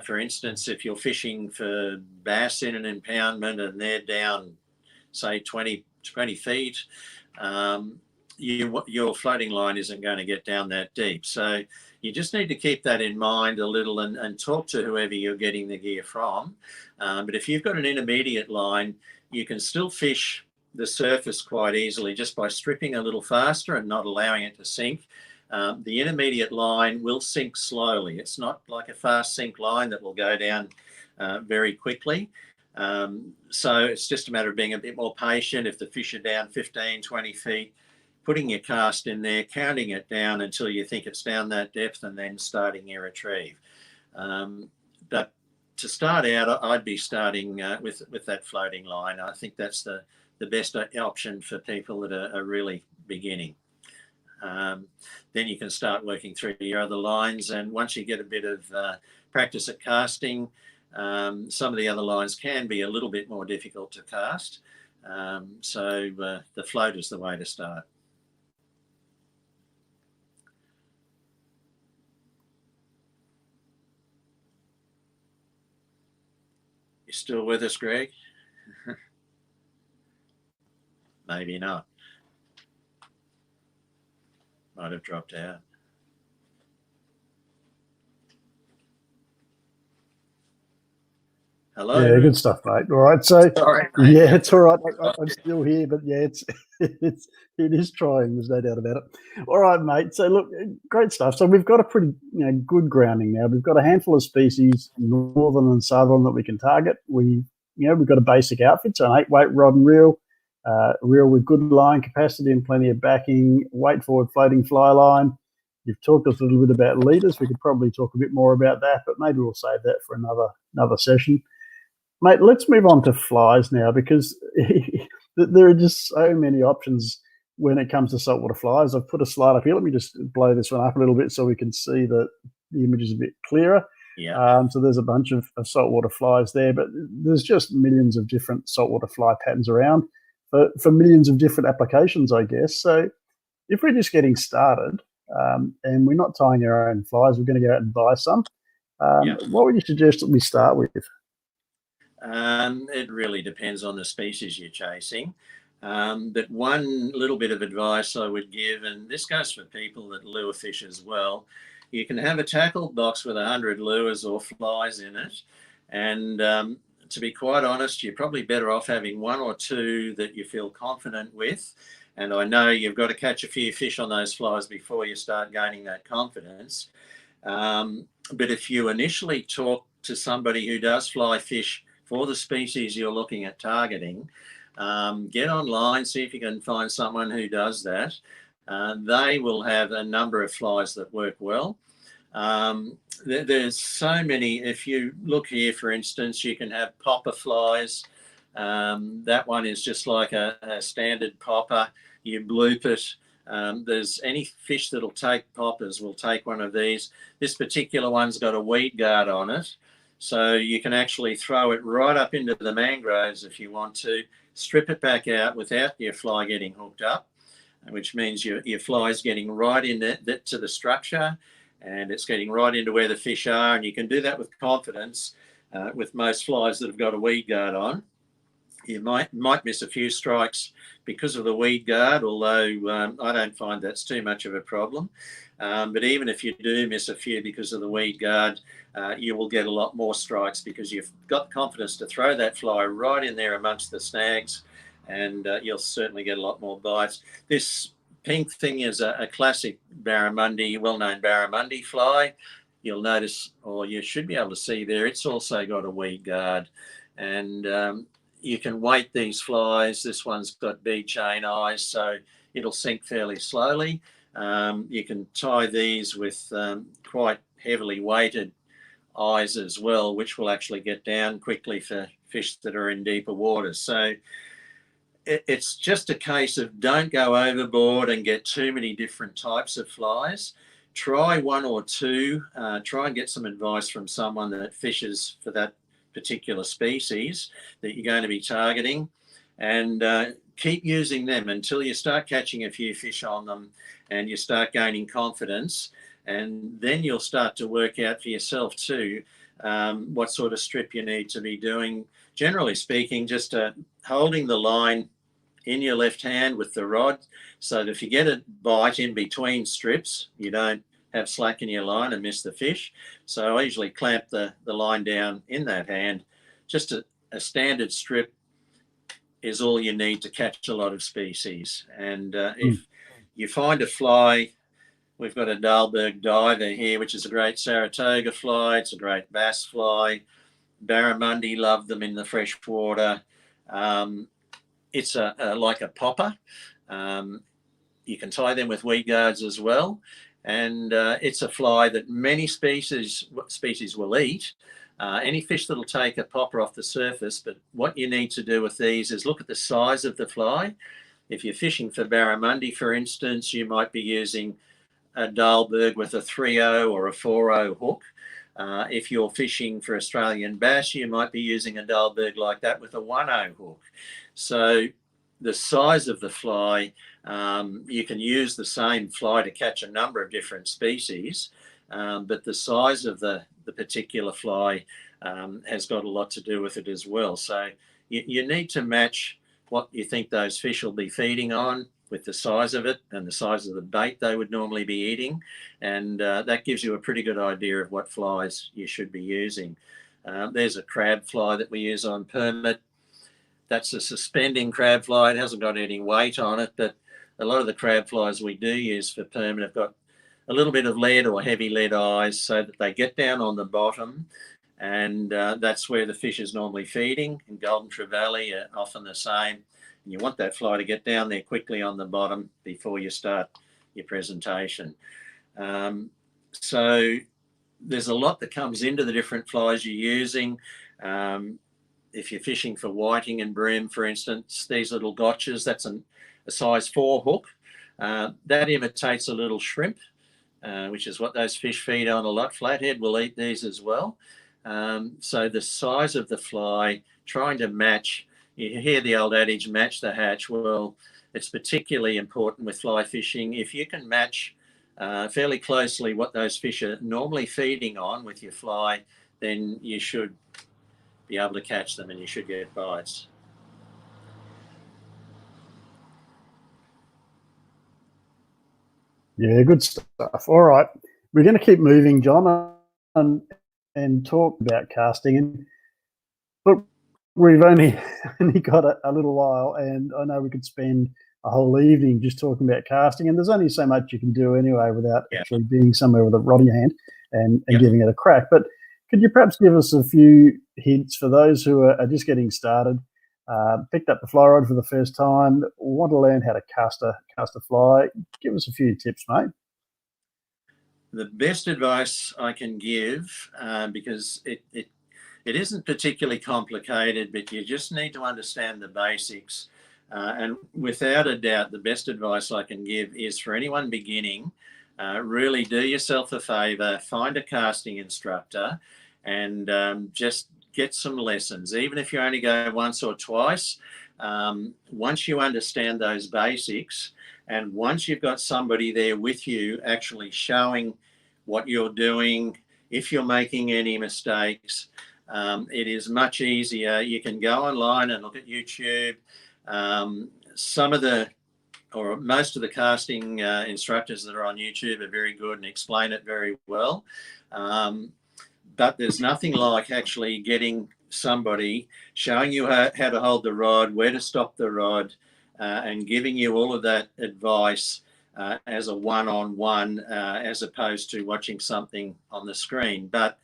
For instance, if you're fishing for bass in an impoundment and they're down, say, 20 feet, your floating line isn't going to get down that deep. So you just need to keep that in mind a little and talk to whoever you're getting the gear from. But if you've got an intermediate line, you can still fish the surface quite easily just by stripping a little faster and not allowing it to sink. The intermediate line will sink slowly. It's not like a fast sink line that will go down very quickly. So it's just a matter of being a bit more patient. If the fish are down 15, 20 feet, putting your cast in there, counting it down until you think it's down that depth, and then starting your retrieve. But to start out, I'd be starting with that floating line. I think that's the best option for people that are really beginning. Then you can start working through your other lines, and once you get a bit of practice at casting, some of the other lines can be a little bit more difficult to cast. So the float is the way to start. You still with us, Greg? Maybe not. Might have dropped out. Hello. Yeah, good stuff, mate. All right, so sorry, mate. Yeah, it's all right. I'm still here, but yeah, it is trying. There's no doubt about it. All right, mate. So look, great stuff. So we've got a pretty good grounding now. We've got a handful of species, northern and southern, that we can target. We've got a basic outfit, so an 8-weight rod and reel, reel with good line capacity and plenty of backing, weight forward floating fly line. You've talked us a little bit about leaders. We could probably talk a bit more about that, but maybe we'll save that for another session. Mate, let's move on to flies now, because there are just so many options when it comes to saltwater flies. I've put a slide up here. Let me just blow this one up a little bit so we can see the image is a bit clearer. Yeah. So there's a bunch of saltwater flies there, but there's just millions of different saltwater fly patterns around for millions of different applications, I guess. So if we're just getting started and we're not tying our own flies, we're going to go out and buy some. What would you suggest that we start with? It really depends on the species you're chasing. But one little bit of advice I would give, and this goes for people that lure fish as well, you can have a tackle box with 100 lures or flies in it. And to be quite honest, you're probably better off having 1 or 2 that you feel confident with. And I know you've got to catch a few fish on those flies before you start gaining that confidence. But if you initially talk to somebody who does fly fish for the species you're looking at targeting, get online, see if you can find someone who does that. They will have a number of flies that work well. There's so many. If you look here, for instance, you can have popper flies. That one is just like a standard popper. You bloop it. There's any fish that'll take poppers will take one of these. This particular one's got a weed guard on it, so you can actually throw it right up into the mangroves if you want to, strip it back out without your fly getting hooked up, which means your fly's getting right in to the structure, and it's getting right into where the fish are, and you can do that with confidence with most flies that have got a weed guard on. You might miss a few strikes because of the weed guard, although I don't find that's too much of a problem. But even if you do miss a few because of the weed guard, you will get a lot more strikes because you've got confidence to throw that fly right in there amongst the snags, and you'll certainly get a lot more bites. This pink thing is a classic Barramundi, well-known Barramundi fly. You'll notice, or you should be able to see there, it's also got a weed guard. And you can weight these flies. This one's got bead chain eyes, so it'll sink fairly slowly. You can tie these with quite heavily weighted eyes as well, which will actually get down quickly for fish that are in deeper waters. So it's just a case of don't go overboard and get too many different types of flies. Try 1 or 2. Try and get some advice from someone that fishes for that particular species that you're going to be targeting, and keep using them until you start catching a few fish on them and you start gaining confidence, and then you'll start to work out for yourself too what sort of strip you need to be doing. Generally speaking, just holding the line in your left hand with the rod, so that if you get a bite in between strips, you don't have slack in your line and miss the fish. So I usually clamp the line down in that hand, just a standard strip, is all you need to catch a lot of species. And if you find a fly, we've got a Dahlberg Diver here, which is a great Saratoga fly. It's a great bass fly. Barramundi love them in the fresh water. It's like a popper. You can tie them with weed guards as well. And it's a fly that many species will eat. Any fish that'll take a popper off the surface, but what you need to do with these is look at the size of the fly. If you're fishing for barramundi, for instance, you might be using a Dahlberg with a 3.0 or a 4.0 hook. If you're fishing for Australian bass, you might be using a Dahlberg like that with a 1.0 hook. So the size of the fly, you can use the same fly to catch a number of different species, but the size of the particular fly has got a lot to do with it as well. So you need to match what you think those fish will be feeding on with the size of it and the size of the bait they would normally be eating. And that gives you a pretty good idea of what flies you should be using. There's a crab fly that we use on permit. That's a suspending crab fly. It hasn't got any weight on it, but a lot of the crab flies we do use for permit have got a little bit of lead or heavy lead eyes so that they get down on the bottom, and that's where the fish is normally feeding. In golden trevally are often the same. And you want that fly to get down there quickly on the bottom before you start your presentation. So there's a lot that comes into the different flies you're using. If you're fishing for whiting and bream, for instance, these little gotchas, that's a size 4 hook. That imitates a little shrimp, which is what those fish feed on a lot. Flathead will eat these as well. So the size of the fly, trying to match, you hear the old adage, match the hatch. Well, it's particularly important with fly fishing. If you can match fairly closely what those fish are normally feeding on with your fly, then you should be able to catch them and you should get bites. Yeah, good stuff. All right, we're going to keep moving, John, and talk about casting. And look, we've only got a little while, and I know we could spend a whole evening just talking about casting, and there's only so much you can do anyway without actually being somewhere with a rod in your hand and giving it a crack. But could you perhaps give us a few hints for those who are just getting started, picked up the fly rod for the first time, want to learn how to cast a fly? Give us a few tips, mate. The best advice I can give, because it isn't particularly complicated, but you just need to understand the basics. And without a doubt, the best advice I can give is for anyone beginning, really do yourself a favour, find a casting instructor and just get some lessons. Even if you only go once or twice, once you understand those basics and once you've got somebody there with you actually showing what you're doing, if you're making any mistakes, it is much easier. You can go online and look at YouTube. Some of the, or most of the casting instructors that are on YouTube are very good and explain it very well. But there's nothing like actually getting somebody showing you how to hold the rod, where to stop the rod, and giving you all of that advice as a one-on-one, as opposed to watching something on the screen. But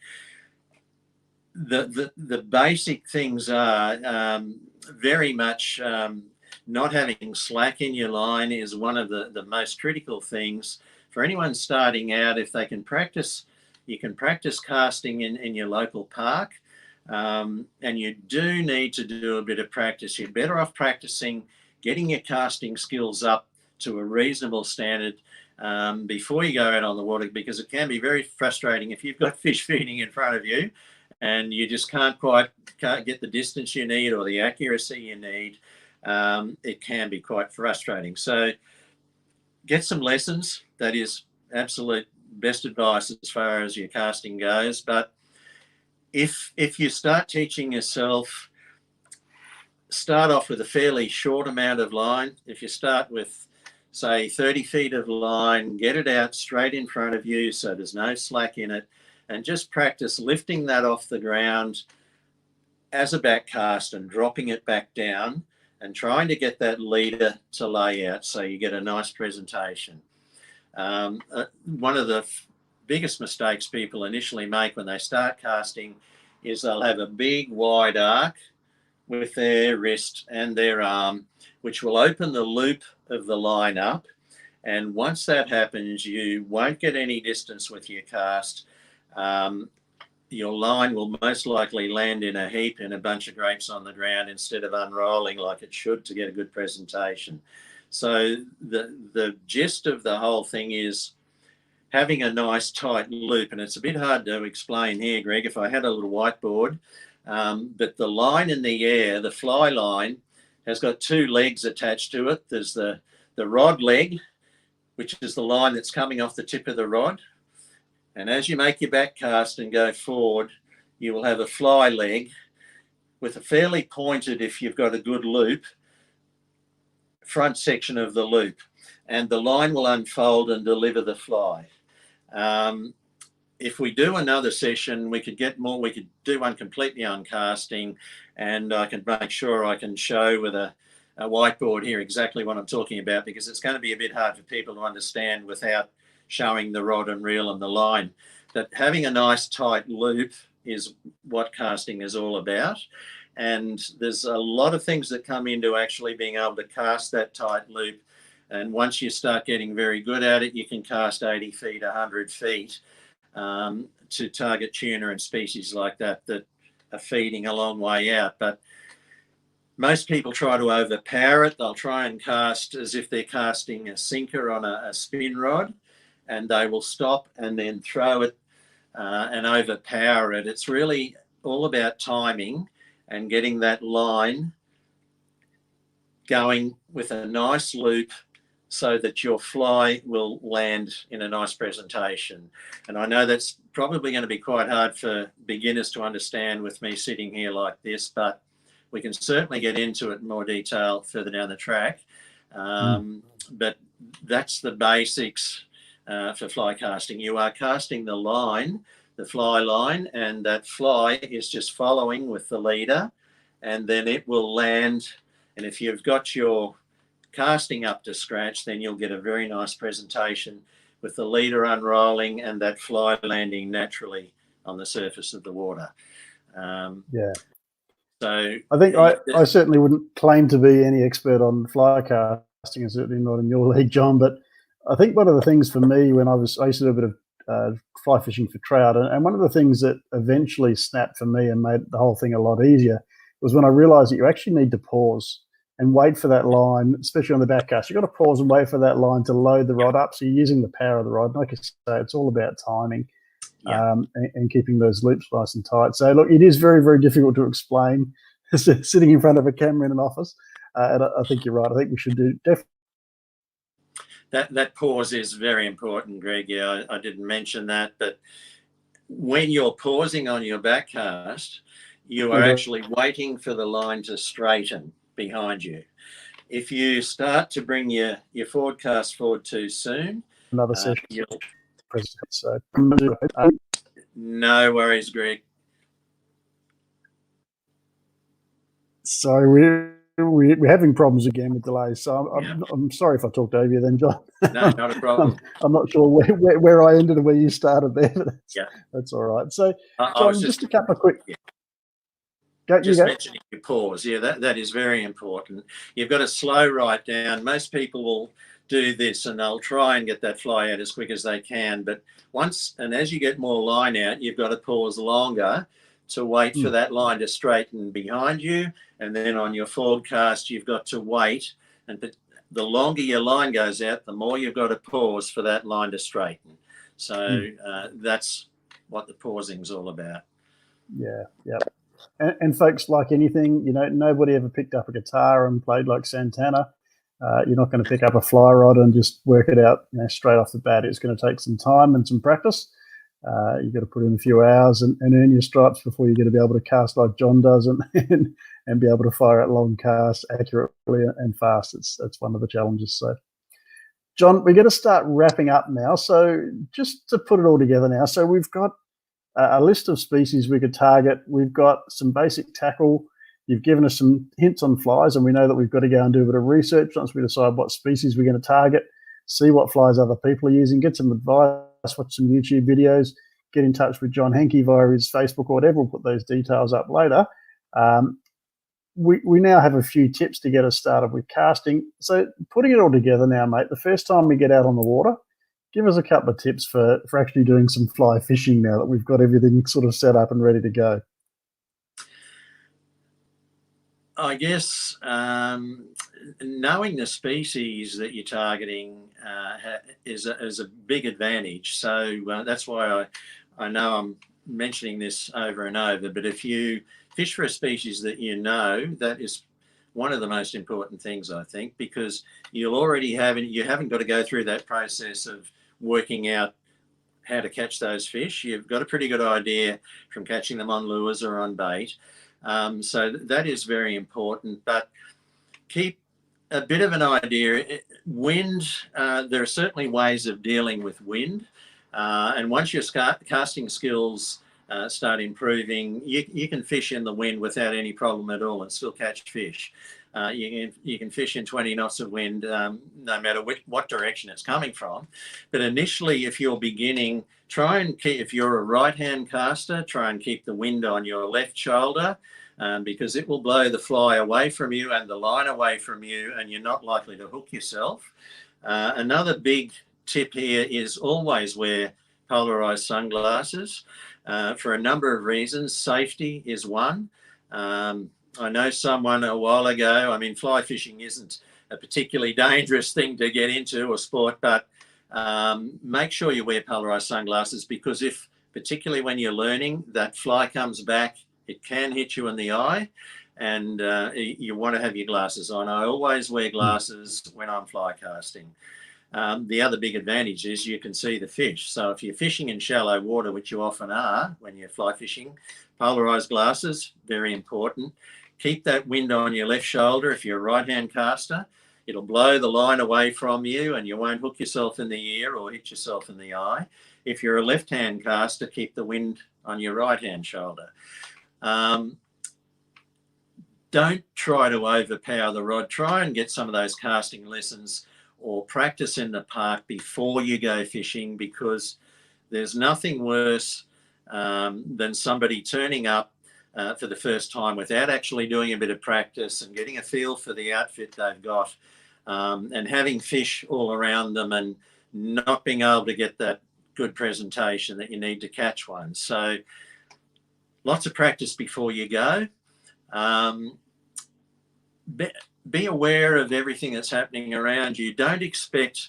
the basic things are very much not having slack in your line is one of the most critical things for anyone starting out. If they can practice, you can practice casting in your local park, and you do need to do a bit of practice. You're better off practicing getting your casting skills up to a reasonable standard before you go out on the water, because it can be very frustrating if you've got fish feeding in front of you and you just can't get the distance you need or the accuracy you need. It can be quite frustrating. So get some lessons. That is absolute best advice as far as your casting goes. But if you start teaching yourself, start off with a fairly short amount of line. If you start with, say, 30 feet of line, get it out straight in front of you so there's no slack in it, and just practice lifting that off the ground as a back cast and dropping it back down and trying to get that leader to lay out so you get a nice presentation. One of the biggest mistakes people initially make when they start casting is they'll have a big wide arc with their wrist and their arm, which will open the loop of the line up. And once that happens, you won't get any distance with your cast. Your line will most likely land in a heap in a bunch of grapes on the ground instead of unrolling like it should to get a good presentation. So the gist of the whole thing is having a nice tight loop, and it's a bit hard to explain here, Greg, if I had a little whiteboard, but the line in the air, the fly line, has got two legs attached to it. There's the rod leg, which is the line that's coming off the tip of the rod. And as you make your back cast and go forward, you will have a fly leg with a fairly pointed, if you've got a good loop, front section of the loop. And the line will unfold and deliver the fly. If we do another session, we could get more. We could do one completely on casting, and I can make sure I can show with a whiteboard here exactly what I'm talking about, because it's going to be a bit hard for people to understand without showing the rod and reel and the line. But having a nice tight loop is what casting is all about. And there's a lot of things that come into actually being able to cast that tight loop. And once you start getting very good at it, you can cast 80 feet, 100 feet to target tuna and species like that that are feeding a long way out. But most people try to overpower it. They'll try and cast as if they're casting a sinker on a spin rod, and they will stop and then throw it and overpower it. It's really all about timing and getting that line going with a nice loop so that your fly will land in a nice presentation. And I know that's probably going to be quite hard for beginners to understand with me sitting here like this, but we can certainly get into it in more detail further down the track. But that's the basics for fly casting. You are casting the line, the fly line, and that fly is just following with the leader, and then it will land. And if you've got your casting up to scratch, then you'll get a very nice presentation with the leader unrolling and that fly landing naturally on the surface of the water. Yeah. So I think I certainly wouldn't claim to be any expert on fly casting, and certainly not in your league, John, but I think one of the things for me when I used to do a bit of fly fishing for trout, and one of the things that eventually snapped for me and made the whole thing a lot easier was when I realized that you actually need to pause and wait for that line, especially on the back cast. You've got to pause and wait for that line to load the rod up. So you're using the power of the rod. Like I say, it's all about timing and keeping those loops nice and tight. So look, it is very, very difficult to explain sitting in front of a camera in an office. And I think you're right. I think we should do definitely. That pause is very important, Greg. Yeah, I didn't mention that, but when you're pausing on your back cast, you are actually waiting for the line to straighten behind you. If you start to bring your forward cast forward too soon, Another session. So no worries, Greg. Sorry, we're having problems again with delays. So I'm sorry if I talked over you then, John. No, not a problem. I'm not sure where I ended and where you started there. But that's all right. So John, just a couple of quick. Just mentioning your pause. Yeah, that is very important. You've got to slow right down. Most people will do this and they'll try and get that fly out as quick as they can. But as you get more line out, you've got to pause longer to wait for that line to straighten behind you. And then on your forward cast, you've got to wait. And the longer your line goes out, the more you've got to pause for that line to straighten. So that's what the pausing is all about. Yeah. And folks, like anything, nobody ever picked up a guitar and played like Santana. You're not going to pick up a fly rod and just work it out straight off the bat. It's going to take some time and some practice. You've got to put in a few hours and earn your stripes before you're going to be able to cast like John does and be able to fire out long casts accurately and fast. That's one of the challenges. So, John, we're going to start wrapping up now. So just to put it all together now, so we've got a list of species we could target. We've got some basic tackle You've given us some hints on flies, and we know that we've got to go and do a bit of research once we decide what species we're going to target, see what flies other people are using, get some advice, watch some YouTube videos, get in touch with John Henke via his Facebook or whatever. We'll put those details up later. We now have a few tips to get us started with casting. So putting it all together now, mate, the first time we get out on the water, give us a couple of tips for actually doing some fly fishing now that we've got everything sort of set up and ready to go. I guess knowing the species that you're targeting is a big advantage. So that's why I know I'm mentioning this over and over, but if you fish for a species that you know, that is one of the most important things, I think, because you haven't got to go through that process of working out how to catch those fish. You've got a pretty good idea from catching them on lures or on bait. So that is very important, but keep a bit of an idea. Wind, there are certainly ways of dealing with wind. And once your casting skills start improving, you can fish in the wind without any problem at all and still catch fish. You can fish in 20 knots of wind no matter what direction it's coming from. But initially, if you're beginning, try and keep, if you're a right-hand caster, try and keep the wind on your left shoulder because it will blow the fly away from you and the line away from you, and you're not likely to hook yourself. Another big tip here is always wear polarized sunglasses for a number of reasons. Safety is one. I know someone a while ago, I mean, fly fishing isn't a particularly dangerous thing to get into or sport, but make sure you wear polarized sunglasses because particularly when you're learning, that fly comes back, it can hit you in the eye, and you want to have your glasses on. I always wear glasses when I'm fly casting. The other big advantage is you can see the fish. So if you're fishing in shallow water, which you often are when you're fly fishing, polarized glasses, very important. Keep that wind on your left shoulder. If you're a right-hand caster, it'll blow the line away from you and you won't hook yourself in the ear or hit yourself in the eye. If you're a left-hand caster, keep the wind on your right-hand shoulder. Don't try to overpower the rod. Try and get some of those casting lessons or practice in the park before you go fishing, because there's nothing worse than somebody turning up for the first time without actually doing a bit of practice and getting a feel for the outfit they've got and having fish all around them and not being able to get that good presentation that you need to catch one. So lots of practice before you go. Be aware of everything that's happening around you. Don't expect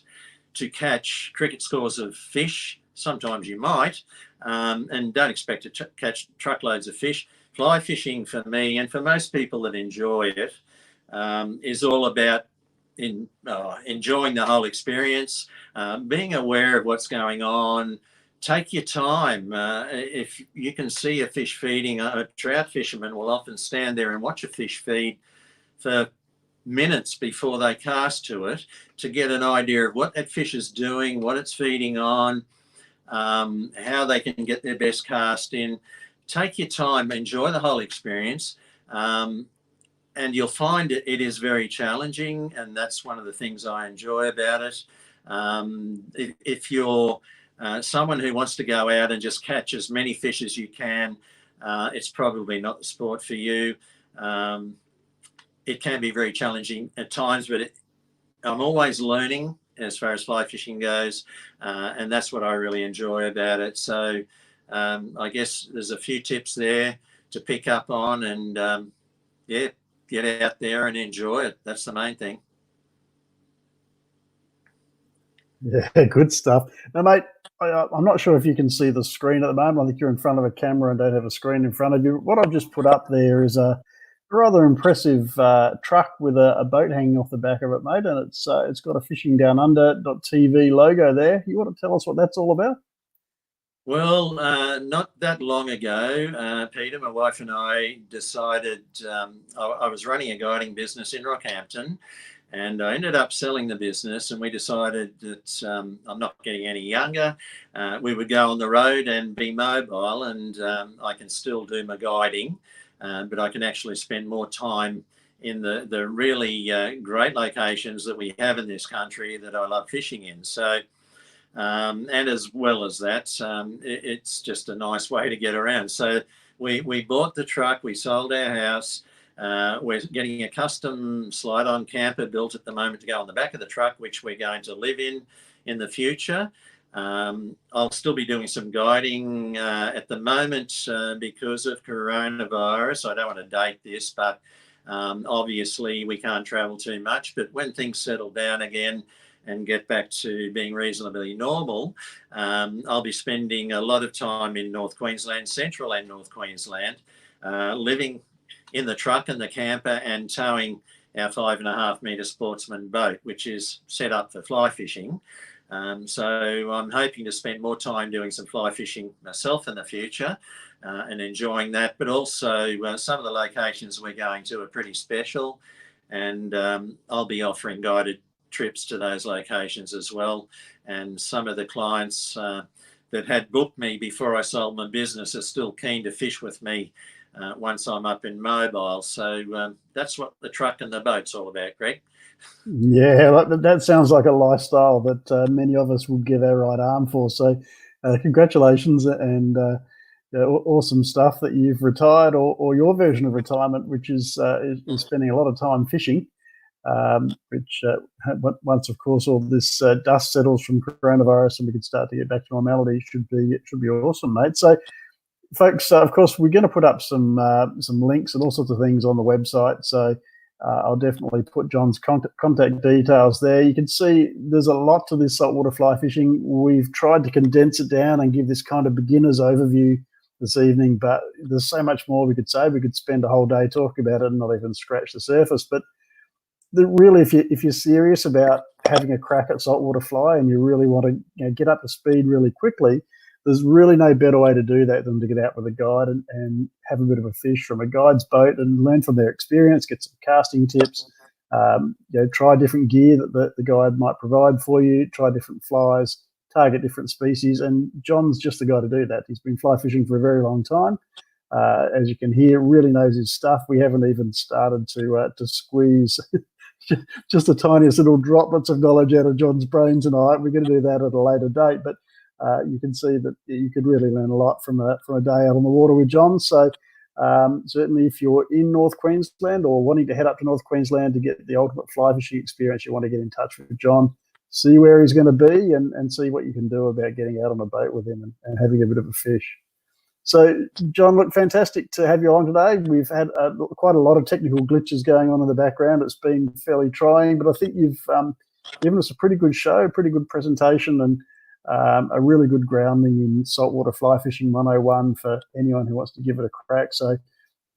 to catch cricket scores of fish. Sometimes you might, and don't expect to catch truckloads of fish. Fly fishing for me and for most people that enjoy it is all about enjoying the whole experience, being aware of what's going on. Take your time. If you can see a fish feeding, a trout fisherman will often stand there and watch a fish feed for minutes before they cast to it to get an idea of what that fish is doing, what it's feeding on, how they can get their best cast in. Take your time, enjoy the whole experience, and you'll find it is very challenging, and that's one of the things I enjoy about it. If you're someone who wants to go out and just catch as many fish as you can, it's probably not the sport for you. It can be very challenging at times, but I'm always learning as far as fly fishing goes, and that's what I really enjoy about it. So I guess there's a few tips there to pick up on, and yeah, get out there and enjoy it. That's the main thing. Yeah, good stuff. Now, mate, I'm not sure if you can see the screen at the moment. I think you're in front of a camera and don't have a screen in front of you. What I've just put up there is a rather impressive truck with a boat hanging off the back of it, mate, and it's got a Fishing Down Under.tv logo there. You want to tell us what that's all about? Well, not that long ago, Peter, my wife and I decided I was running a guiding business in Rockhampton, and I ended up selling the business, and we decided that I'm not getting any younger. We would go on the road and be mobile, and I can still do my guiding. but I can actually spend more time in the really great locations that we have in this country that I love fishing in. So, and as well as that, it's just a nice way to get around. So we bought the truck, we sold our house. We're getting a custom slide-on camper built at the moment to go on the back of the truck, which we're going to live in the future. I'll still be doing some guiding at the moment because of coronavirus. I don't want to date this, but obviously we can't travel too much. But when things settle down again and get back to being reasonably normal, I'll be spending a lot of time in North Queensland, Central and North Queensland, living in the truck and the camper and towing our 5.5 metre sportsman boat, which is set up for fly fishing. So I'm hoping to spend more time doing some fly fishing myself in the future and enjoying that. But also some of the locations we're going to are pretty special, and I'll be offering guided trips to those locations as well. And some of the clients that had booked me before I sold my business are still keen to fish with me once I'm up in mobile. So that's what the truck and the boat's all about, Greg. Yeah, that sounds like a lifestyle that many of us will give our right arm for. So congratulations, and awesome stuff that you've retired, or your version of retirement, which is spending a lot of time fishing, which once, of course, all this dust settles from coronavirus and we can start to get back to normality, should be awesome, mate. So folks, of course, we're going to put up some links and all sorts of things on the website. So I'll definitely put John's contact details there. You can see there's a lot to this saltwater fly fishing. We've tried to condense it down and give this kind of beginner's overview this evening, but there's so much more we could say. We could spend a whole day talking about it and not even scratch the surface. But really, if you're serious about having a crack at saltwater fly and you really want to get up to speed really quickly, there's really no better way to do that than to get out with a guide and have a bit of a fish from a guide's boat and learn from their experience, get some casting tips, try different gear that the guide might provide for you, try different flies, target different species. And John's just the guy to do that. He's been fly fishing for a very long time. As you can hear, really knows his stuff. We haven't even started to squeeze just the tiniest little droplets of knowledge out of John's brain tonight. We're going to do that at a later date, but you can see that you could really learn a lot from a day out on the water with John. So certainly if you're in North Queensland or wanting to head up to North Queensland to get the ultimate fly fishing experience, you want to get in touch with John, see where he's going to be and see what you can do about getting out on a boat with him and having a bit of a fish. So, John, look, fantastic to have you on today. We've had quite a lot of technical glitches going on in the background. It's been fairly trying, but I think you've given us a pretty good show, a pretty good presentation, and a really good grounding in saltwater fly fishing 101 for anyone who wants to give it a crack. So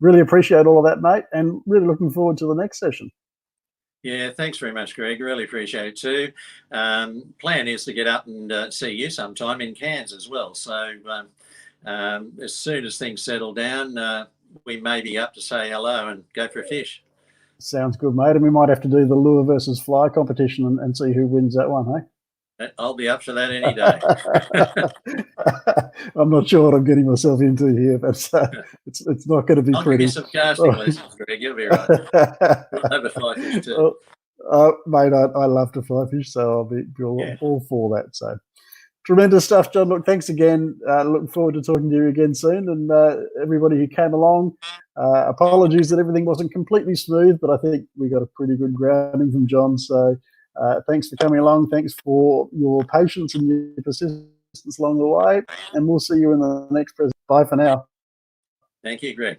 really appreciate all of that, mate, and really looking forward to the next session. Yeah, thanks very much, Greg. Really appreciate it too. Plan is to get up and see you sometime in Cairns as well. So as soon as things settle down, we may be up to say hello and go for a fish. Sounds good, mate. And we might have to do the lure versus fly competition and see who wins that one, hey? I'll be up for that any day. I'm not sure what I'm getting myself into here, but it's not going to be pretty. I'll give you some casting lessons, Greg. You'll be right. We'll have a fly fish too. Mate, I love to fly fish, so I'll be all for that. So tremendous stuff, John. Look, thanks again. Looking forward to talking to you again soon. And everybody who came along, apologies that everything wasn't completely smooth, but I think we got a pretty good grounding from John. So thanks for coming along. Thanks for your patience and your persistence along the way. And we'll see you in the next presentation. Bye for now. Thank you, Greg.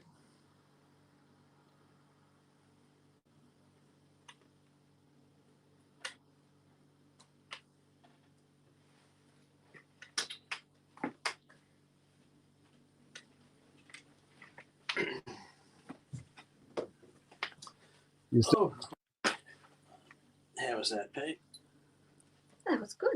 How was that, Pete? That was good.